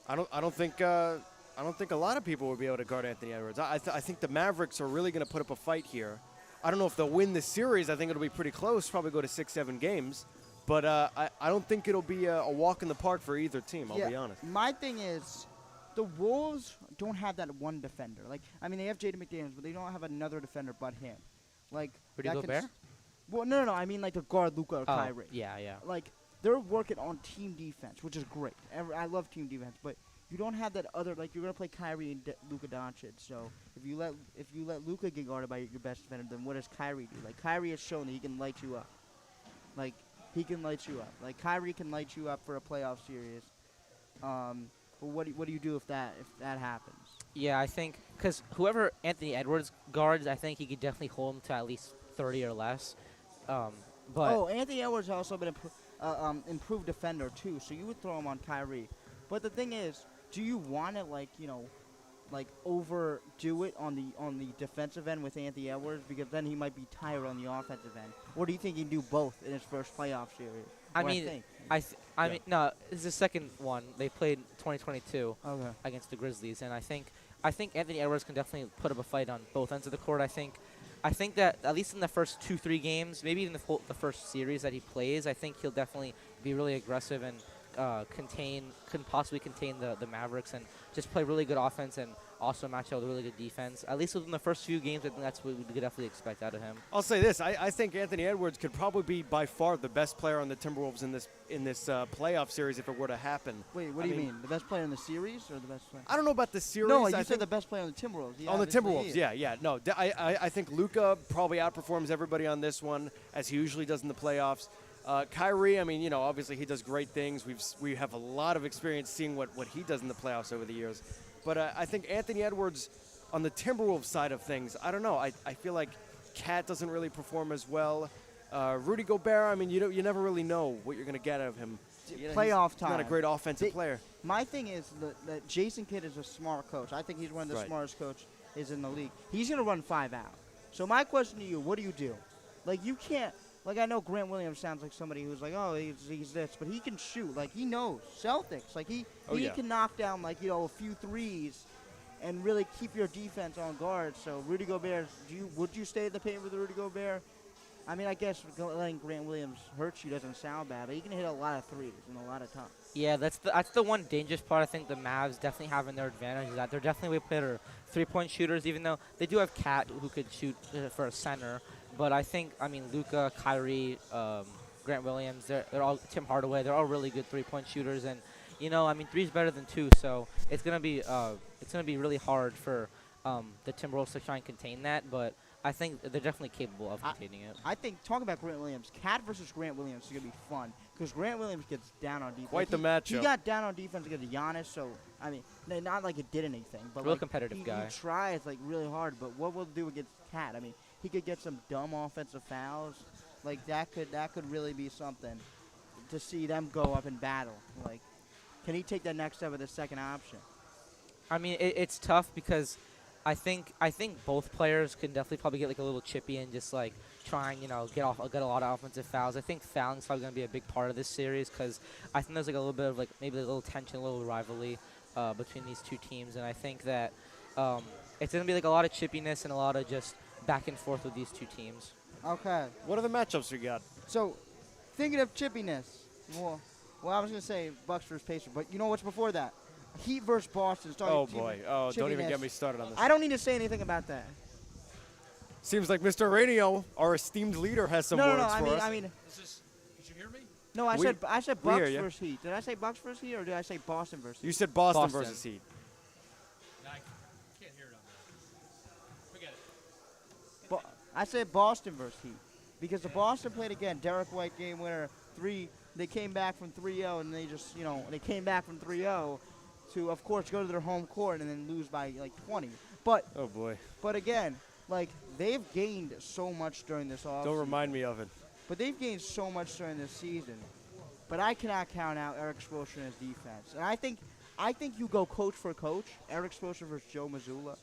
I don't think a lot of people will be able to guard Anthony Edwards. I think the Mavericks are really going to put up a fight here. I don't know if they'll win this series. I think it'll be pretty close, probably go to 6-7 games. But I don't think it'll be a walk in the park for either team, I'll be honest. My thing is the Wolves don't have that one defender. Like, I mean, they have Jaden McDaniels, but they don't have another defender but him. Like, Rudy Gobert? Well, no. I mean, like, to guard Luka or Kyrie. Yeah. Like, they're working on team defense, which is great. I love team defense, but you don't have that other, like, you're gonna play Kyrie and Luka Doncic. So if you let Luka get guarded by your best defender, then what does Kyrie do? Like, Kyrie has shown that he can light you up. Like, he can light you up. Like, Kyrie can light you up for a playoff series. But what do you do if that happens? Yeah, I think because whoever Anthony Edwards guards, I think he could definitely hold him to at least 30 or less. But Anthony Edwards has also been improved defender too, so you would throw him on Kyrie. But the thing is, do you want to overdo it on the defensive end with Anthony Edwards, because then he might be tired on the offensive end? Or do you think he can do both in his first playoff series? I mean, no, it's the second one. They played 2022 against the Grizzlies, and I think Anthony Edwards can definitely put up a fight on both ends of the court. I think that at least in the first 2-3 games, maybe even the first series that he plays, I think he'll definitely be really aggressive and possibly contain the Mavericks and just play really good offense and also match up with really good defense. At least within the first few games, I think that's what we could definitely expect out of him. I'll say this: I think Anthony Edwards could probably be by far the best player on the Timberwolves in this playoff series if it were to happen. Wait, what do you mean? The best player in the series or the best player? I don't know about the series. No, you said the best player on the Timberwolves. On the Timberwolves, yeah. No, I think Luka probably outperforms everybody on this one, as he usually does in the playoffs. Kyrie, I mean, obviously he does great things. We have a lot of experience seeing what he does in the playoffs over the years. But I think Anthony Edwards on the Timberwolves side of things, I don't know. I feel like Cat doesn't really perform as well. Rudy Gobert, I mean, you never really know what you're going to get out of him. Playoff time. He's not a great offensive player. My thing is that Jason Kidd is a smart coach. I think he's one of the smartest coaches in the league. He's going to run 5 out. So my question to you, what do? Like, you can't. Like, I know Grant Williams sounds like somebody who's like, oh, he's this, but he can shoot. Like, he knows Celtics. Like, he can knock down, like, a few threes and really keep your defense on guard. So, Rudy Gobert, would you stay at the paint with Rudy Gobert? I mean, I guess letting Grant Williams hurt you doesn't sound bad, but he can hit a lot of threes and a lot of times. Yeah, that's the one dangerous part. I think the Mavs definitely have in their advantage is that they're definitely better three-point shooters, even though they do have Cat who could shoot for a center. But I mean, Luka, Kyrie, Grant Williams, they're all Tim Hardaway. They're all really good three-point shooters, and I mean, 3's better than 2, so it's gonna be really hard for the Timberwolves to try and contain that. But I think they're definitely capable of containing it. I think talking about Grant Williams, Cat versus Grant Williams is gonna be fun because Grant Williams gets down on defense. Quite the matchup. He got down on defense against Giannis, so I mean, not like it did anything, but real competitive guy. He tries like really hard, but what will it do against Cat? I mean, he could get some dumb offensive fouls. Like, that could really be something to see them go up in battle. Like, can he take that next step with his second option? I mean, it's tough because I think both players can definitely probably get like a little chippy and just like try and get a lot of offensive fouls. I think fouling is probably going to be a big part of this series because I think there's like a little bit of like maybe a little tension, a little rivalry between these two teams, and I think that it's going to be like a lot of chippiness and a lot of just back and forth with these two teams. Okay. What are the matchups we got? So, thinking of chippiness, well, I was going to say Bucks versus Pacers, but you know what's before that? Heat versus Boston. Oh, boy. Oh, don't even get me started on this. I don't need to say anything about that. Seems like Mr. Radio, our esteemed leader, has some words for us. I mean, Did you hear me? no, I said Bucks hear ya. versus Heat. Did I say Bucks versus Heat or did I say Boston versus Heat? You said Boston Boston. versus Heat. I can't hear it on there. Forget it. I said Boston versus Heat because the Boston played again. Derek White game winner 3. They came back from 3-0 and they just they came back from 3-0 to of course go to their home court and then lose by like 20. But Oh, boy. but again, like they've gained so much during this offseason. Don't remind me of it. But they've gained so much during this season. But I cannot count out Eric Spoelstra and his defense. And I think you go coach for coach, Eric Spoelstra versus Joe Mazzulla.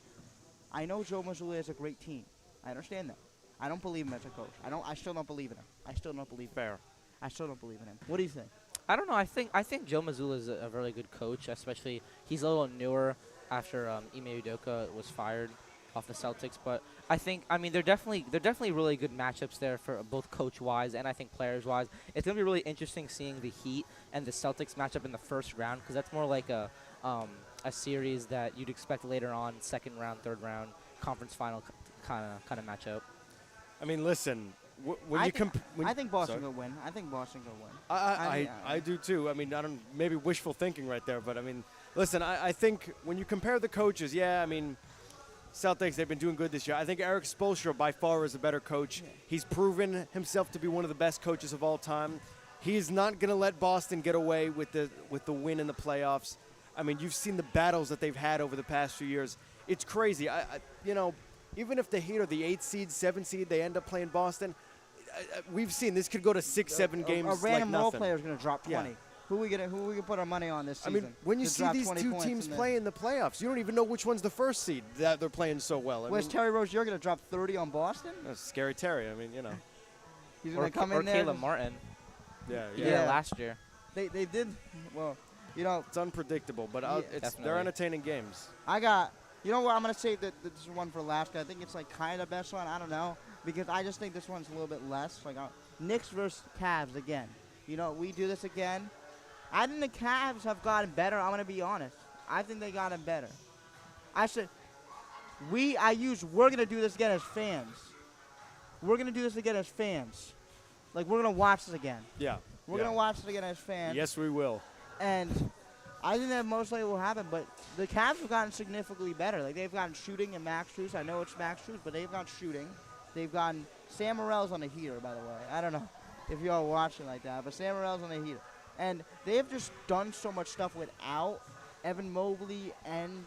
I know Joe Mazzulla is a great team. I understand that. I don't believe him as a coach. I still don't believe in him. I still don't believe Fair. I still don't believe in him. What do you think? I don't know. I think Joe Mazzulla is a really good coach, especially he's a little newer after Ime Udoka was fired off the Celtics. But I mean, they're definitely really good matchups there for both coach-wise and I think players-wise. It's gonna be really interesting seeing the Heat and the Celtics matchup in the first round because that's more like a series that you'd expect later on, second round, third round, conference final kind of matchup. I mean, listen. I think Boston will win. I think Boston will win. I do too. I mean, maybe wishful thinking right there, but I mean, Listen, I think when you compare the coaches, I mean, Celtics, they've been doing good this year. I think Eric Spoelstra by far is a better coach. He's proven himself to be one of the best coaches of all time. He's not going to let Boston get away with the win in the playoffs. I mean, you've seen the battles that they've had over the past few years. It's crazy. Even if the Heat are the 8th seed, 7th seed, they end up playing Boston. We've seen this could go to 6, 7 games A random like role nothing. player is going to drop 20. Yeah. Who we gonna put our money on this I season? mean, when you to see drop these 20 two points teams in the- play in the playoffs, you don't even know which one's the first seed that they're playing so well. I Where's mean, Terry Rozier going to drop 30 on Boston? that's scary Terry. I mean, He's Or, going to come or in there. Caleb Martin. yeah, He Yeah. did it last year. They did. Well, It's unpredictable, but Yeah. they're Definitely. entertaining games. I got. You know what? I'm going to say that this is one for last. I think it's like kind of the best one. I don't know because I just think this one's a little bit less. Like Knicks versus Cavs again. We do this again. I think the Cavs have gotten better. I'm going to be honest. I think they gotten better. I said we're going to do this again as fans. We're going to do this again as fans. Like we're going to watch this again. Yeah. We're going to watch this again as fans. Yes, we will. And I think that most likely will happen, but the Cavs have gotten significantly better. Like, they've gotten shooting and Max Strus. I know it's Max Strus, but they've got shooting. They've gotten Sam Morrill's on the heater, by the way. I don't know if you're all watching like that, but Sam Morrill's on the heater. And they have just done so much stuff without Evan Mobley and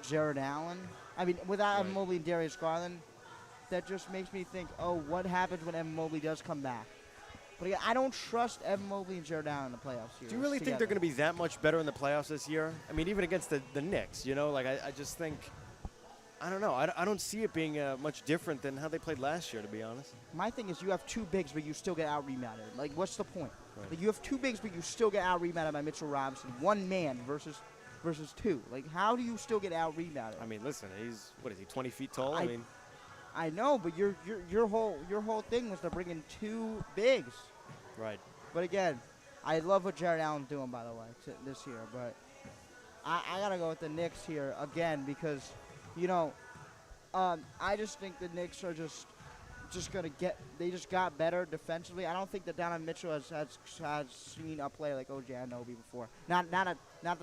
Jared Allen. I mean, without Evan Right. Mobley and Darius Garland, that just makes me think, oh, what happens when Evan Mobley does come back? But again, I don't trust Evan Mobley and Jared Allen in the playoffs here. Do you really think they're going to be that much better in the playoffs this year? I mean, even against the Knicks, I just think, I don't know. I don't see it being much different than how they played last year, to be honest. My thing is you have two bigs, but you still get out-rebounded. Like, what's the point? Right. Like, you have two bigs, but you still get out-rebounded by Mitchell Robinson. One man versus two. Like, how do you still get out-rebounded? I mean, listen, he's, 20 feet tall? I mean, I know, but your whole thing was to bring in two bigs. right. But again, I love what Jared Allen's doing, by the way, this year. But I got to go with the Knicks here again because, I just think the Knicks are just going to they just got better defensively. I don't think that Donovan Mitchell has seen a player like OG Anunoby before. Not that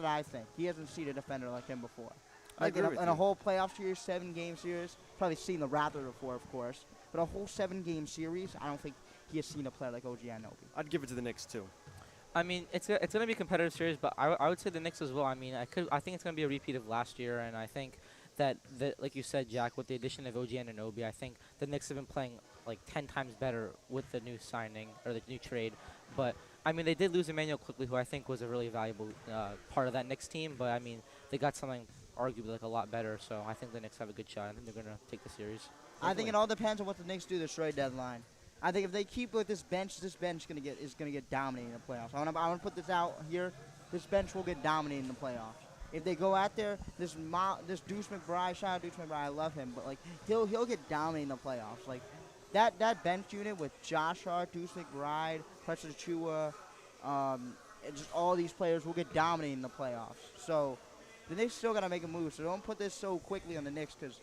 I think. He hasn't seen a defender like him before. I Like agree in with a you. whole playoff series, 7-game series, probably seen the Raptors before, of course. But a whole 7-game series, I don't think he has seen a player like OG Anunoby. I'd give it to the Knicks, too. I mean, it's going to be a competitive series, but I would say the Knicks as well. I mean, I think it's going to be a repeat of last year, and I think that like you said, Jack, with the addition of OG Anunoby, I think the Knicks have been playing like 10 times better with the new signing or the new trade. But I mean, they did lose Emmanuel Quickly, who I think was a really valuable part of that Knicks team. But I mean, they got something arguably like a lot better. So I think the Knicks have a good shot. I think they're going to take the series. I think it all depends on what the Knicks do this trade deadline. I think if they keep with this bench is going to get dominated in the playoffs. I want to put this out here. This bench will get dominated in the playoffs. If they go out there, this Deuce McBride, shout out Deuce McBride, I love him, but like he'll get dominated in the playoffs. Like that bench unit with Josh Hart, Deuce McBride, Precious Achua, and just all these players will get dominated in the playoffs. So the Knicks still got to make a move. So don't put this so quickly on the Knicks because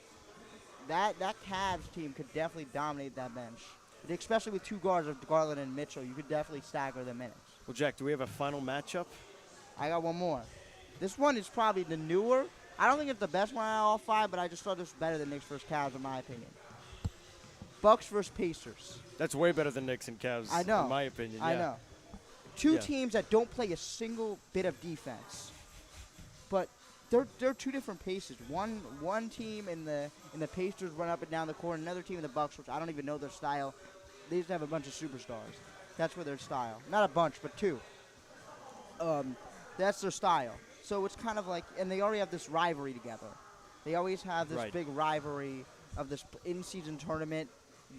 that Cavs team could definitely dominate that bench. Especially with two guards of Garland and Mitchell, you could definitely stagger the minutes. Well, Jack, do we have a final matchup? I got one more. This one is probably the newer. I don't think it's the best one out of all five, but I just thought this was better than Knicks versus Cavs in my opinion. Bucks versus Pacers. That's way better than Knicks and Cavs, I know. in my opinion. I yeah. know. Two Yeah. teams that don't play a single bit of defense, but they're two different paces. One team in the Pacers run up and down the court, another team in the Bucks, which I don't even know their style. They just have a bunch of superstars. That's what their style. Not a bunch, but two. That's their style. So it's kind of like, and they already have this rivalry together. They always have this Right. big rivalry of this in-season tournament.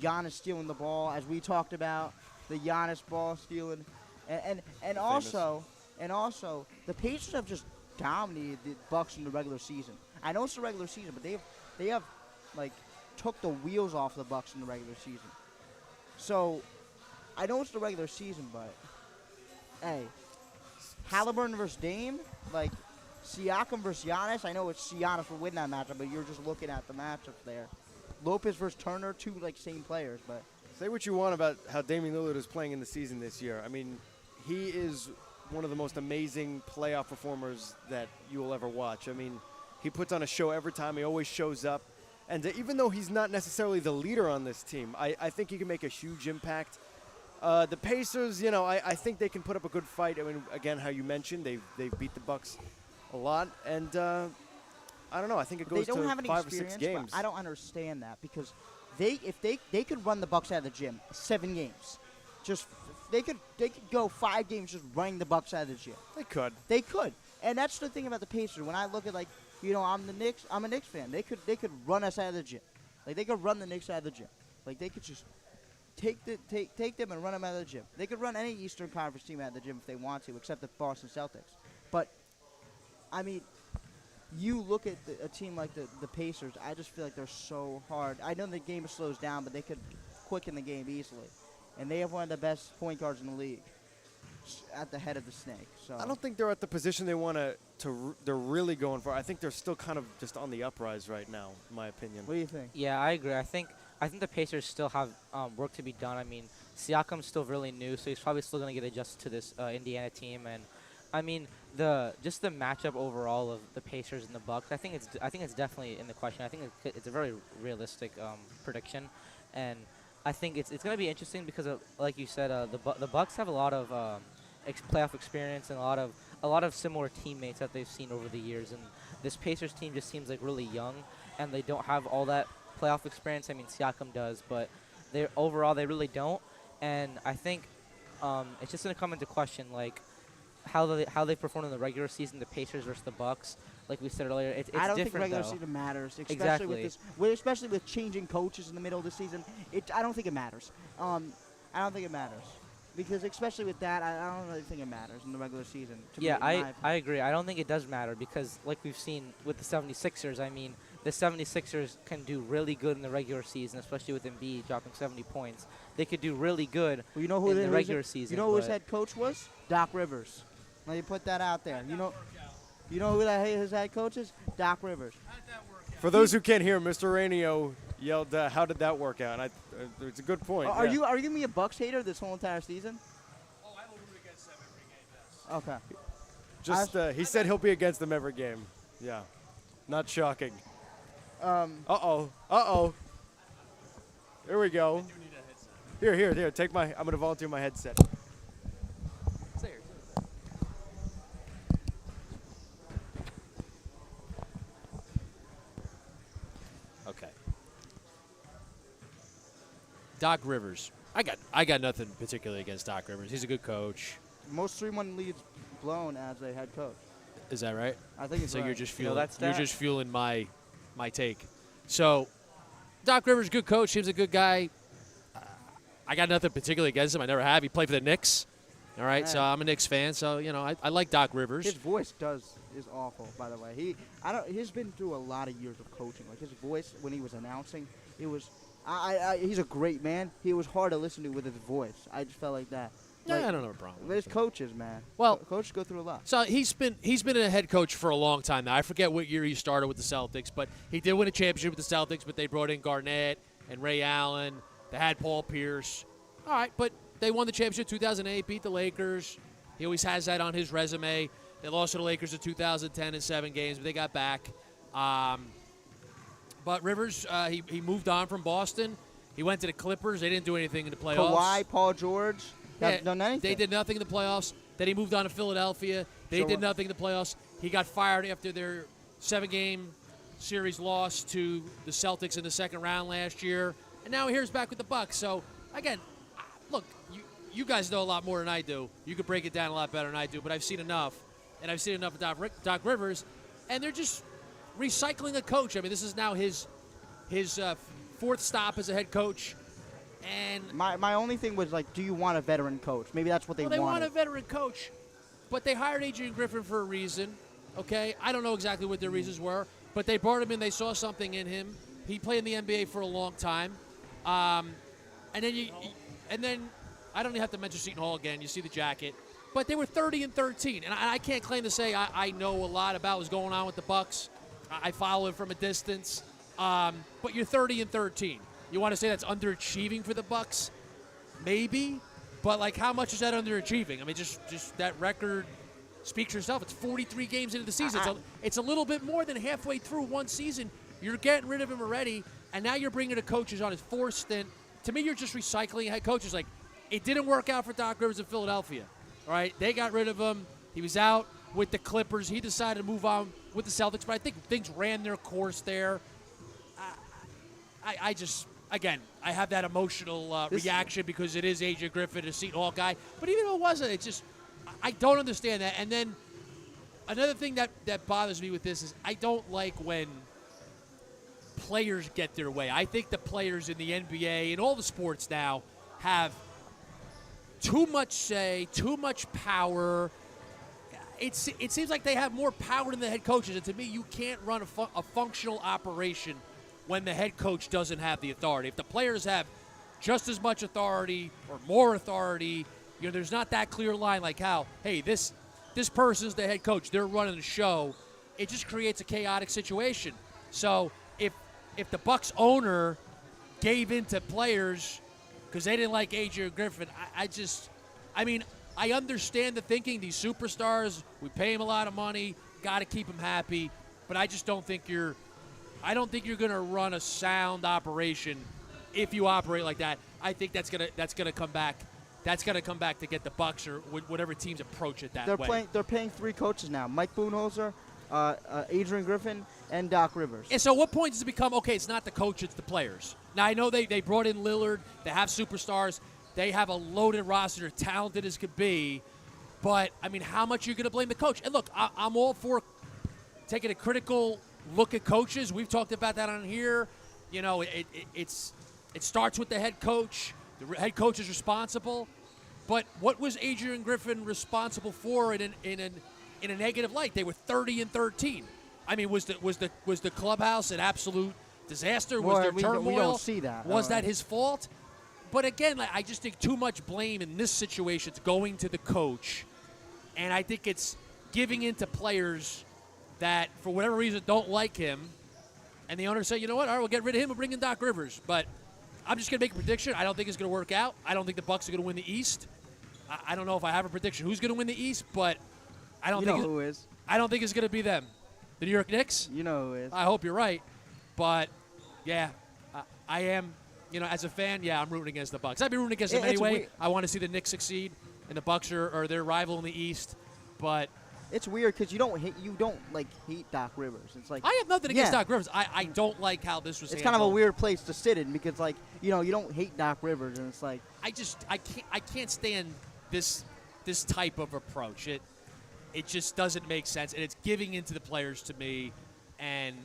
Giannis stealing the ball, as we talked about, the Giannis ball stealing, and also the Pacers have just dominated the Bucks in the regular season. I know it's the regular season, but they have like took the wheels off the Bucks in the regular season. So I know it's the regular season, but hey, Halliburton versus Dame, like Siakam versus Giannis. I know it's Giannis will win that matchup, but you're just looking at the matchups there. Lopez versus Turner, two like same players, but Say what you want about how Damian Lillard is playing in the season this year. I mean, he is one of the most amazing playoff performers that you will ever watch. I mean, he puts on a show every time. He always shows up. And even though he's not necessarily the leader on this team, I think he can make a huge impact. The Pacers, you know, I think they can put up a good fight. I mean, again, how you mentioned, they've beat the Bucks a lot. And I don't know. I think it goes they don't to have any 5 or experience, 6 games. but I don't understand that because if they could run the Bucks out of the gym 7 games, they could go 5 games just running the Bucks out of the gym. They could. And that's the thing about the Pacers. When I look at I'm a Knicks fan. They could run us out of the gym. Like they could run the Knicks out of the gym. Like they could just take them and run them out of the gym. They could run any Eastern Conference team out of the gym if they want to, except the Boston Celtics. But I mean, you look at a team like the Pacers. I just feel like they're so hard. I know the game slows down, but they could quicken the game easily. And they have one of the best point guards in the league at the head of the snake. So I don't think they're at the position they want they're really going for. I think they're still kind of just on the uprise right now, in my opinion. What do you think? Yeah, I agree. I think the Pacers still have work to be done. I mean, Siakam's still really new, so he's probably still going to get adjusted to this Indiana team. And I mean, the matchup overall of the Pacers and the Bucks, I think it's definitely in the question. I think it's a very realistic prediction, and I think it's going to be interesting because like you said, the Bucks have a lot of playoff experience and a lot of similar teammates that they've seen over the years, and this Pacers team just seems like really young, and they don't have all that playoff experience. I mean, Siakam does, but they really don't, and I think it's just going to come into question like how they perform in the regular season, the Pacers versus the Bucks. Like we said earlier, it's I don't different think regular though. season matters, Exactly. especially with changing coaches in the middle of the season. I don't think it matters. I don't think it matters because especially with that, I don't really think it matters in the regular season. Yeah, I agree. I don't think it does matter because like we've seen with the 76ers, I mean, the 76ers can do really good in the regular season, especially with Embiid dropping 70 points. They could do really good in the regular season. You know who his head coach was? Doc Rivers. Let me put that out there. You know who his head coach is? Doc Rivers. For those who can't hear, Mr. Rainio yelled, "How did that work out?" And it's a good point. Are you giving me a Bucks hater this whole entire season? Oh, I will root against them every game, yes. Okay. He said he'll be against them every game. Yeah, not shocking. Uh-oh. Here we go. You need a headset. Here. Take I'm gonna volunteer my headset. Say it. Okay. Doc Rivers. I got nothing particularly against Doc Rivers. He's a good coach. Most 3-1 leads blown as a head coach. Is that right? I think it's So right. you're just You know fueling that you're stat? just fueling my take. So Doc Rivers, good coach, seems a good guy. I got nothing particularly against him. I never have. He played for the Knicks. All right, so I'm a Knicks fan. So I like Doc Rivers. His voice is awful, by the way. He's been through a lot of years of coaching. Like his voice when he was announcing, it was. He's a great man. He was hard to listen to with his voice. I just felt like that. I don't have a problem. But his coaches, man. Well- coaches go through a lot. So he's been a head coach for a long time now. I forget what year he started with the Celtics, but he did win a championship with the Celtics. But they brought in Garnett and Ray Allen. They had Paul Pierce. All right, but they won the championship in 2008, beat the Lakers. He always has that on his resume. They lost to the Lakers in 2010 in 7 games, but they got back. But Rivers, he moved on from Boston. He went to the Clippers. They didn't do anything in the playoffs. Kawhi, Paul George, haven't done anything. They did nothing in the playoffs. Then he moved on to Philadelphia. They did nothing in the playoffs. He got fired after their 7-game series loss to the Celtics in the second round last year. And now here's back with the Bucks. So, again, look, you guys know a lot more than I do. You could break it down a lot better than I do, but I've seen enough. And I've seen enough of Doc Rivers. And they're just recycling a coach. I mean, this is now his 4th stop as a head coach. And My only thing was like, do you want a veteran coach? Maybe that's what they they wanted. want a veteran coach, but they hired Adrian Griffin for a reason. Okay, I don't know exactly what their reasons were, but they brought him in. They saw something in him. He played in the NBA for a long time, and then I don't even have to mention Seton Hall again. You see the jacket, but they were 30-13, and I can't claim to say I know a lot about what's going on with the Bucks. I follow it from a distance, but you're 30-13. You want to say that's underachieving for the Bucks? Maybe, But, like, how much is that underachieving? I mean, just that record speaks for itself. It's 43 games into the season. It's a little bit more than halfway through one season. You're getting rid of him already, and now you're bringing a coach who's on his fourth stint. To me, you're just recycling head coaches. Like, it didn't work out for Doc Rivers in Philadelphia. All right, they got rid of him. He was out with the Clippers. He decided to move on with the Celtics, but I think things ran their course there. I just, again, I have that emotional reaction because it is AJ Griffin, a Seton Hall guy. But even though it wasn't, it's just, I don't understand that. And then another thing that bothers me with this is I don't like when players get their way. I think the players in the NBA and all the sports now have too much say, too much power. It seems like they have more power than the head coaches. And to me, you can't run a functional operation when the head coach doesn't have the authority. If the players have just as much authority or more authority, there's not that clear line like how, hey, this person's the head coach. They're running the show. It just creates a chaotic situation. So if the Bucks owner gave in to players because they didn't like AJ Griffin, I understand the thinking. These superstars, we pay them a lot of money, got to keep them happy, but I just don't think you're going to run a sound operation if you operate like that. I think that's going to come back. That's going to come back to get the Bucks or whatever teams approach it that way. They're paying 3 coaches now: Mike Budenholzer, Adrian Griffin, and Doc Rivers. And so, what point does it become? Okay, it's not the coach; it's the players. Now I know they brought in Lillard. They have superstars. They have a loaded roster, talented as could be. But I mean, how much are you going to blame the coach? And look, I'm all for taking a critical look at coaches. We've talked about that on here. It starts with the head coach. The head coach is responsible. But what was Adrian Griffin responsible for in a negative light? They were 30-13. I mean, was the clubhouse an absolute disaster? Was there turmoil? We don't see that. Was that his fault? But again, I just think too much blame in this situation is going to the coach, and I think it's giving in to players that, for whatever reason, don't like him, and the owner say, you know what, all right, we'll get rid of him, we'll bring in Doc Rivers. But I'm just going to make a prediction. I don't think it's going to work out. I don't think the Bucks are going to win the East. I don't know if I have a prediction who's going to win the East, but I don't think who is. I don't think it's going to be them. The New York Knicks? You know who is. I hope you're right. But, yeah, I am, as a fan, yeah, I'm rooting against the Bucks. I'd be rooting against them anyway. I want to see the Knicks succeed, and the Bucks are their rival in the East. But it's weird because you don't hate Doc Rivers. It's like I have nothing against Doc Rivers. I don't like how this was. It's handled. kind of a weird place to sit in because you don't hate Doc Rivers, and it's like I can't stand this type of approach. It just doesn't make sense, and it's giving into the players to me, and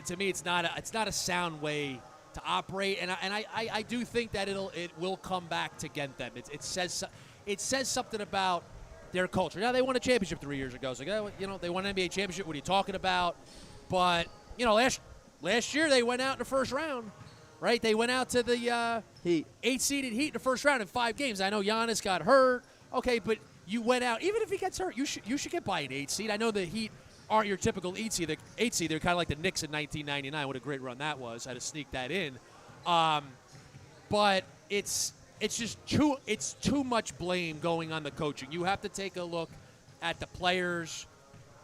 to me it's not a sound way to operate, and I do think that it will come back to get them. It says something about their culture. Now, they won a championship 3 years ago. So, they won an NBA championship. What are you talking about? But, last year they went out in the first round, right? They went out to the Heat. 8-seeded Heat in the first round in 5 games. I know Giannis got hurt. Okay, but you went out. Even if he gets hurt, you should get by an 8 seed. I know the Heat aren't your typical 8 seed. They're kind of like the Knicks in 1999. What a great run that was. I had to sneak that in. But it's too much blame going on the coaching. You have to take a look at the players.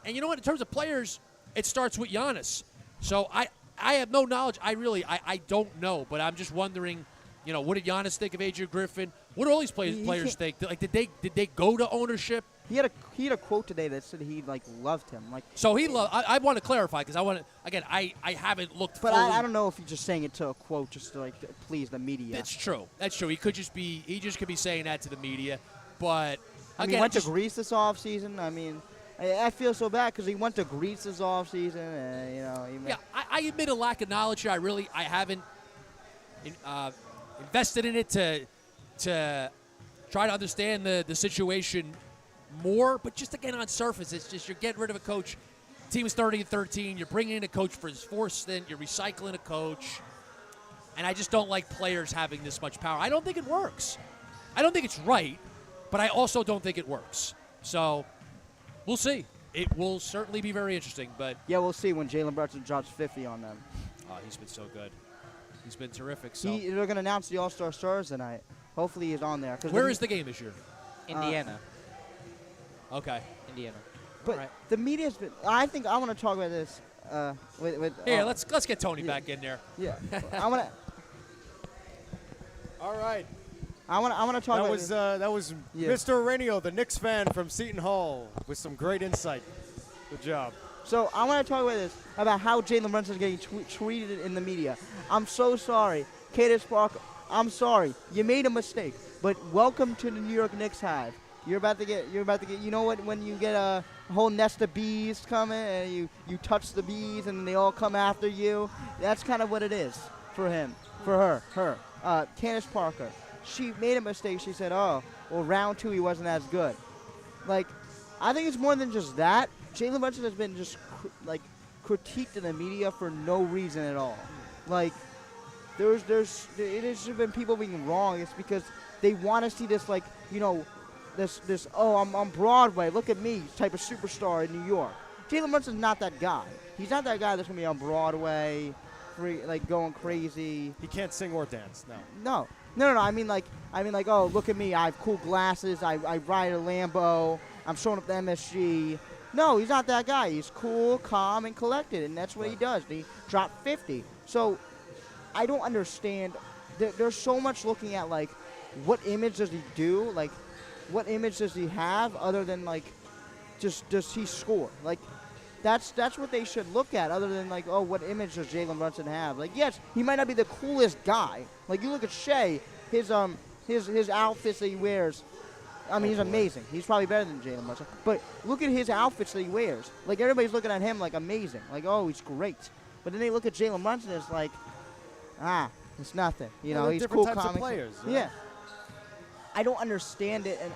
And you know what? In terms of players, it starts with Giannis. So I have no knowledge. I don't know. But I'm just wondering, what did Giannis think of Adrian Griffin? What do all these players think? Like, did they go to ownership? He had a quote today that said he loved him. So he loved. I want to clarify because I haven't looked. But fully. I don't know if he's just saying it to a quote just to please the media. That's true. He could just be saying that to the media. But again, he went to Greece this offseason. I mean, I feel so bad because he went to Greece this offseason. And, I admit a lack of knowledge here. I haven't invested in it to try to understand the situation more, but just again on surface, it's just you're getting rid of a coach. Team is 30-13. You're bringing in a coach for his fourth stint. You're recycling a coach, and I just don't like players having this much power. I don't think it works. I don't think it's right, but I also don't think it works. So we'll see. It will certainly be very interesting. But yeah, we'll see when Jalen Brunson drops 50 on them. Oh, he's been so good. He's been terrific. So they're going to announce the All-Star stars tonight. Hopefully he's on there. Where is the game this year? Indiana. Okay. Indiana. But Alright. the media's been. I think I want to talk about this. Here, let's get Tony back in there. Yeah. I want to. All right. I want to talk about this. That was Yeah. Mr. Arenio, the Knicks fan from Seton Hall, with some great insight. Good job. So I want to talk about this, about how Jalen Brunson is getting treated in the media. I'm so sorry. Candace Parker, I'm sorry. You made a mistake. But welcome to the New York Knicks hive. You're about to get, you know what, when you get a whole nest of bees coming and you touch the bees and they all come after you, that's kind of what it is for him, for her. Candace Parker, she made a mistake. She said, oh, well, round 2 he wasn't as good. Like, I think it's more than just that. Jalen Brunson has been just, critiqued in the media for no reason at all. Like, it has been people being wrong. It's because they want to see this, this I'm on Broadway, look at me type of superstar in New York. Jalen Brunson's not that guy. He's not that guy that's going to be on Broadway, going crazy. He can't sing or dance, no. No. I mean, oh, look at me. I have cool glasses. I ride a Lambo. I'm showing up to MSG. No, he's not that guy. He's cool, calm, and collected, and that's what he does. He dropped 50. So I don't understand. There's so much looking at, what image does he do? What image does he have other than, just does he score? That's what they should look at, other than what image does Jalen Brunson have? Yes, he might not be the coolest guy. You look at Shea, his outfits that he wears. I mean, he's amazing. He's probably better than Jalen Brunson. But look at his outfits that he wears. Everybody's looking at him amazing. Oh, he's great. But then they look at Jalen Brunson, it's it's nothing. You know, they're he's different cool, types of calm. players, Yeah. I don't understand it, and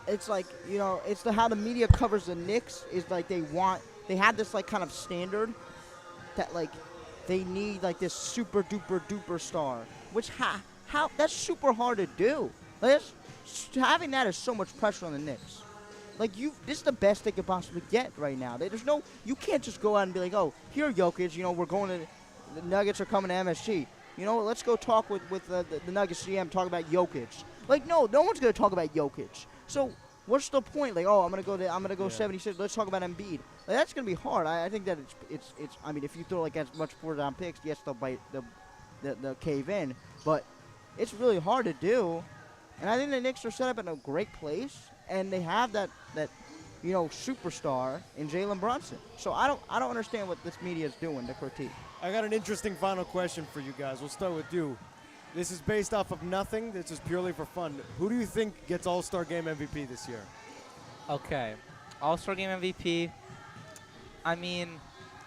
it's it's how the media covers the Knicks is they have this kind of standard that they need this super duper duper star, which how that's super hard to do. Having that is so much pressure on the Knicks. This is the best they could possibly get right now. You can't just go out and be oh, here Jokic, we're going to, the Nuggets are coming to MSG. Let's go talk with the Nuggets GM, talk about Jokic. No one's going to talk about Jokic. So what's the point? I'm going to go 76. Let's talk about Embiid. That's going to be hard. I think that it's. I mean, if you throw as much 4th-round picks, yes, they'll bite the cave in. But it's really hard to do. And I think the Knicks are set up in a great place, and they have that superstar in Jalen Brunson. So I don't understand what this media is doing to critique. I got an interesting final question for you guys. We'll start with you. This is based off of nothing. This is purely for fun. Who do you think gets All-Star Game MVP this year? Okay. All-Star Game MVP. I mean,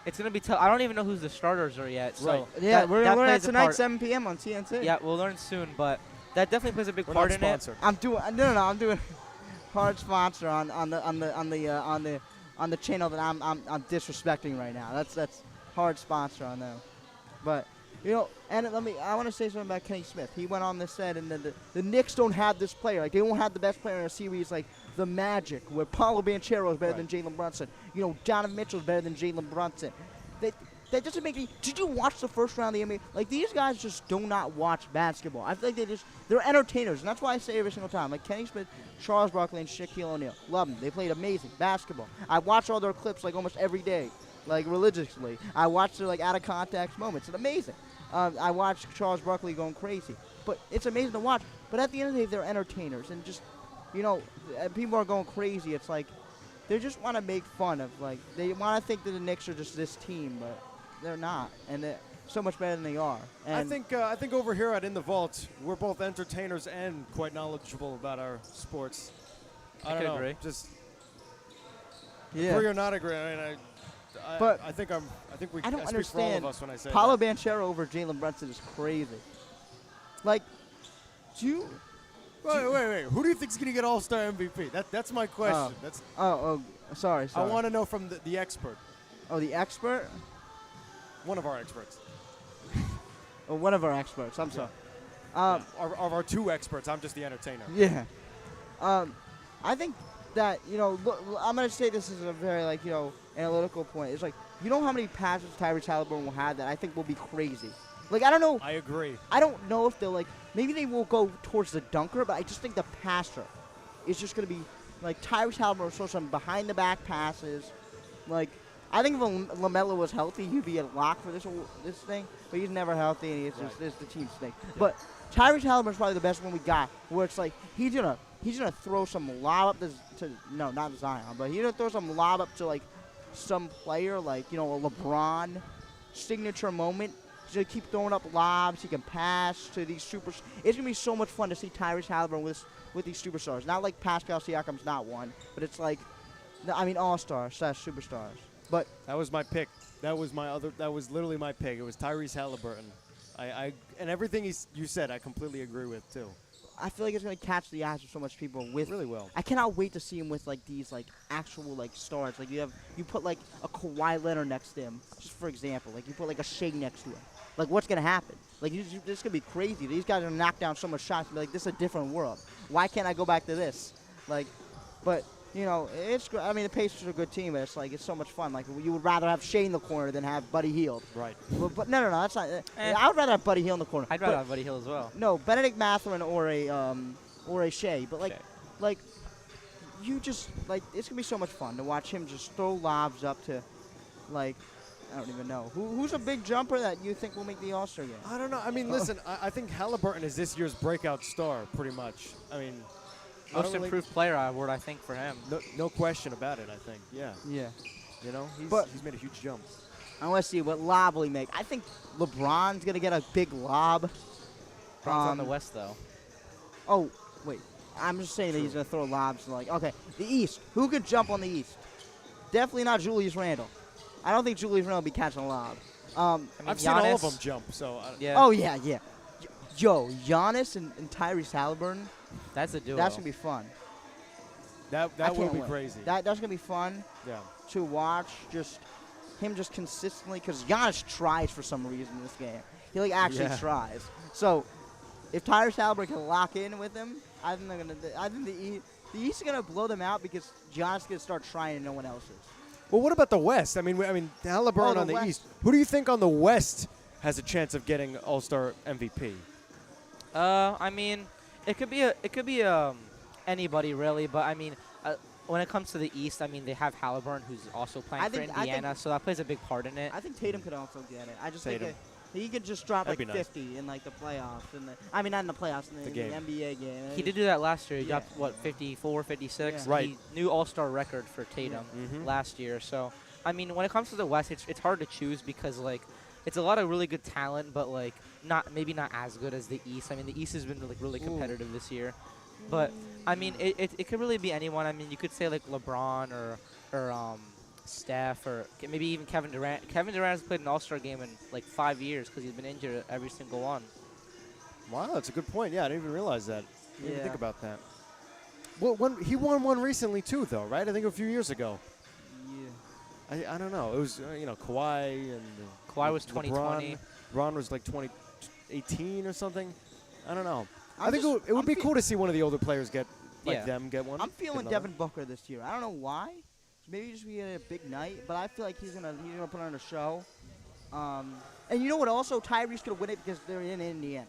it's going to be tough. I don't even know who's the starters are yet. So Right. Yeah, we're going to learn plays that a tonight, part. 7 p.m. on TNT. Yeah, we'll learn soon, but that definitely plays a big We're part not in it. sponsored. I'm doing hard sponsor on the channel that I'm disrespecting right now. That's hard sponsor on them. But and I want to say something about Kenny Smith. He went on this set, and the Knicks don't have this player. They won't have the best player in a series like the Magic, where Paolo Banchero is better than Jalen Brunson. Donovan Mitchell is better than Jalen Brunson. That doesn't make me. Did you watch the first round of the NBA? These guys just do not watch basketball. I feel like they're entertainers, and that's why I say every single time. Kenny Smith, Charles Barkley, and Shaquille O'Neal. Love them. They played amazing basketball. I watch all their clips almost every day, religiously. I watch their out of context moments. It's amazing. I watch Charles Barkley going crazy. But it's amazing to watch. But at the end of the day, they're entertainers, and just people are going crazy. It's they just want to make fun of they want to think that the Knicks are just this team, but they're not, and they're so much better than they are. And I think over here at In the Vault, we're both entertainers and quite knowledgeable about our sports. I don't could know, agree. just yeah. agree or not agree. I mean, But I think I don't I speak for all of understand. us when I say Paolo that. Banchero over Jalen Brunson is crazy. Do you? Wait. Who do you think's gonna get All-Star MVP? That's my question. That's Sorry. I want to know from the expert, Oh, the expert? one of our experts. Or one of our experts. I'm sorry. Of our 2 experts, I'm just the entertainer. Yeah. I think that, look, I'm going to say this is a very, analytical point. It's how many passes Tyrese Halliburton will have that I think will be crazy. Like, I don't know. I agree. I don't know if they'll, like, maybe they will go towards the dunker, but I just think the passer is just going to be, like, Tyrese Halliburton will throw some behind-the-back passes. Like, I think if LaMelo was healthy, he'd be a lock for this thing, but he's never healthy, and it's the team snake. But Tyrese Halliburton's probably the best one we got, where it's like he's gonna throw some lob up to no, not Zion, but he's gonna throw some lob up to like some player, like, you know, a LeBron signature moment. He's gonna keep throwing up lobs. He can pass to these superstars. It's gonna be so much fun to see Tyrese Halliburton with these superstars. Not like Pascal Siakam's not one, but it's like, I mean, all-stars / superstars. But That was my pick. That was literally my pick. It was Tyrese Halliburton. And everything you said, I completely agree with too. I feel like it's gonna catch the eyes of so much people. With Really well. I cannot wait to see him with like these like actual like stars. Like you put like a Kawhi Leonard next to him, just for example. Like you put like a Shea next to him. Like what's gonna happen? Like this gonna be crazy. These guys are gonna knock down so much shots and be like, this is a different world. Why can't I go back to this? Like, but. You know, it's. I mean, the Pacers are a good team, but it's like it's so much fun. Like you would rather have Shea in the corner than have Buddy Hield. Right. But no, that's not. I would rather have Buddy Hield in the corner. I'd rather have Buddy Hield as well. No, Benedict Mathurin or a Shea. But like, you just like it's gonna be so much fun to watch him just throw lobs up to, like, I don't even know who's a big jumper that you think will make the All-Star game. I don't know. I mean, listen, I think Halliburton is this year's breakout star, pretty much. I mean, Most improved player award, I think, for him. No question about it. I think. Yeah. Yeah. You know, he's made a huge jump. I want to see what lob will he make. I think LeBron's gonna get a big lob. LeBron's on the West, though. Oh, wait. I'm just saying that he's going to throw lobs. Like, okay, the East. Who could jump on the East? Definitely not Julius Randle. I don't think Julius Randle will be catching a lob. I mean, I've seen all of them jump, so. Yeah. Oh, yeah. Yo, Giannis and Tyrese Halliburton. That's a duo. That's going to be fun. That would be crazy. That's going to be fun to watch. Just him just consistently. Because Giannis tries for some reason in this game. He, like, actually tries. So, if Tyrese Halliburton can lock in with him, I think the East is gonna blow them out because Giannis is gonna start trying and no one else is. Well, what about the West? I mean, Halliburton on the West. East. Who do you think on the West has a chance of getting All-Star MVP? I mean, it could be anybody really, but I mean, when it comes to the East, I mean, they have Halliburton, who's also playing for Indiana, so that plays a big part in it. I think Tatum could also get it. I just Tatum. think he could just drop That'd like be nice. 50 in like the playoffs. I mean, not in the playoffs, in the game. NBA game. He did do that last year. He Yeah. dropped, what, 54, 56? Yeah. Right. He, new All-Star record for Tatum last year. So, I mean, when it comes to the West, it's hard to choose because, like, it's a lot of really good talent, but, like, maybe not as good as the East. I mean, the East has been, like, really competitive this year. But, I mean, it could really be anyone. I mean, you could say, like, LeBron or Steph or maybe even Kevin Durant. Kevin Durant has played an All-Star game in, like, 5 years because he's been injured at every single one. Wow, that's a good point. Yeah, I didn't even realize that. Didn't even Yeah. think about that. Well, he won one recently too, though, right? I think a few years ago. Yeah. I don't know. It was Kawhi and Kawhi was 2020. LeBron was like 2018 or something. I don't know. I'm I think just- it would I'm be fe- cool to see one of the older players get Yeah. get one. I'm feeling Get another. Devin Booker this year. I don't know why. Maybe just we had a big night, but I feel like he's gonna put on a show. And you know what? Also, Tyrese could win it because they're in Indiana.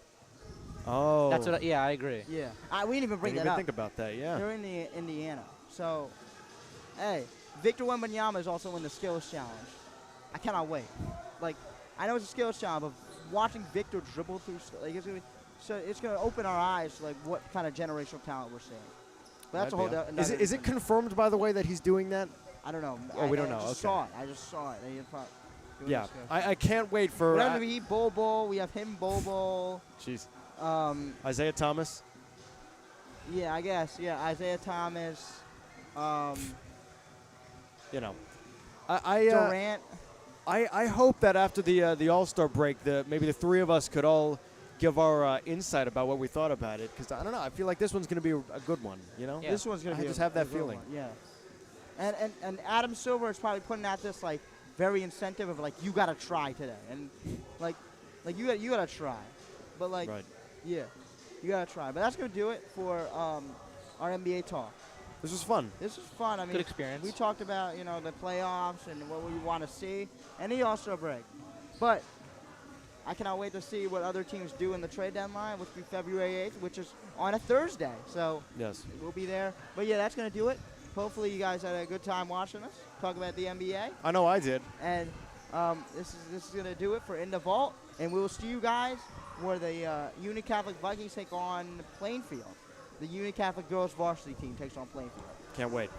Oh, That's what. I agree. Yeah. We didn't even bring didn't that even up. think about that. Yeah. They're in Indiana. So, hey, Victor Wembanyama is also in the skills challenge. I cannot wait. Like, I know it's a skills challenge, but watching Victor dribble through, it's gonna open our eyes to like what kind of generational talent we're seeing. But that's a whole. Is it confirmed, by the way, that he's doing that? I don't know. Oh, we don't know. I just Okay. saw it. I just saw it. Yeah. I can't wait for. Whatever he Bobo, we have him Bobo. Jeez. Isaiah Thomas. Yeah, I guess. Yeah, Isaiah Thomas. Durant. I hope that after the All-Star break, maybe the three of us could all give our insight about what we thought about it. Because I don't know, I feel like this one's going to be a good one. You know, Yeah. This one's gonna be. I just a- have that a good feeling. one, Yeah. And Adam Silver is probably putting out this like very incentive of like you gotta try today and like you gotta try, but like Right. yeah, you gotta try. But that's gonna do it for our NBA talk. This was fun. This was fun. I mean, Good experience. We talked about the playoffs and what we want to see and the All-Star break, but I cannot wait to see what other teams do in the trade deadline, which will be February 8th, which is on a Thursday. So Yes. we'll be there. But yeah, that's going to do it. Hopefully you guys had a good time watching us talk about the NBA. I know I did. And this is going to do it for In the Vault. And we will see you guys where the Union Catholic Vikings take on Plainfield. The Union Catholic girls varsity team takes on Plainfield. Can't wait.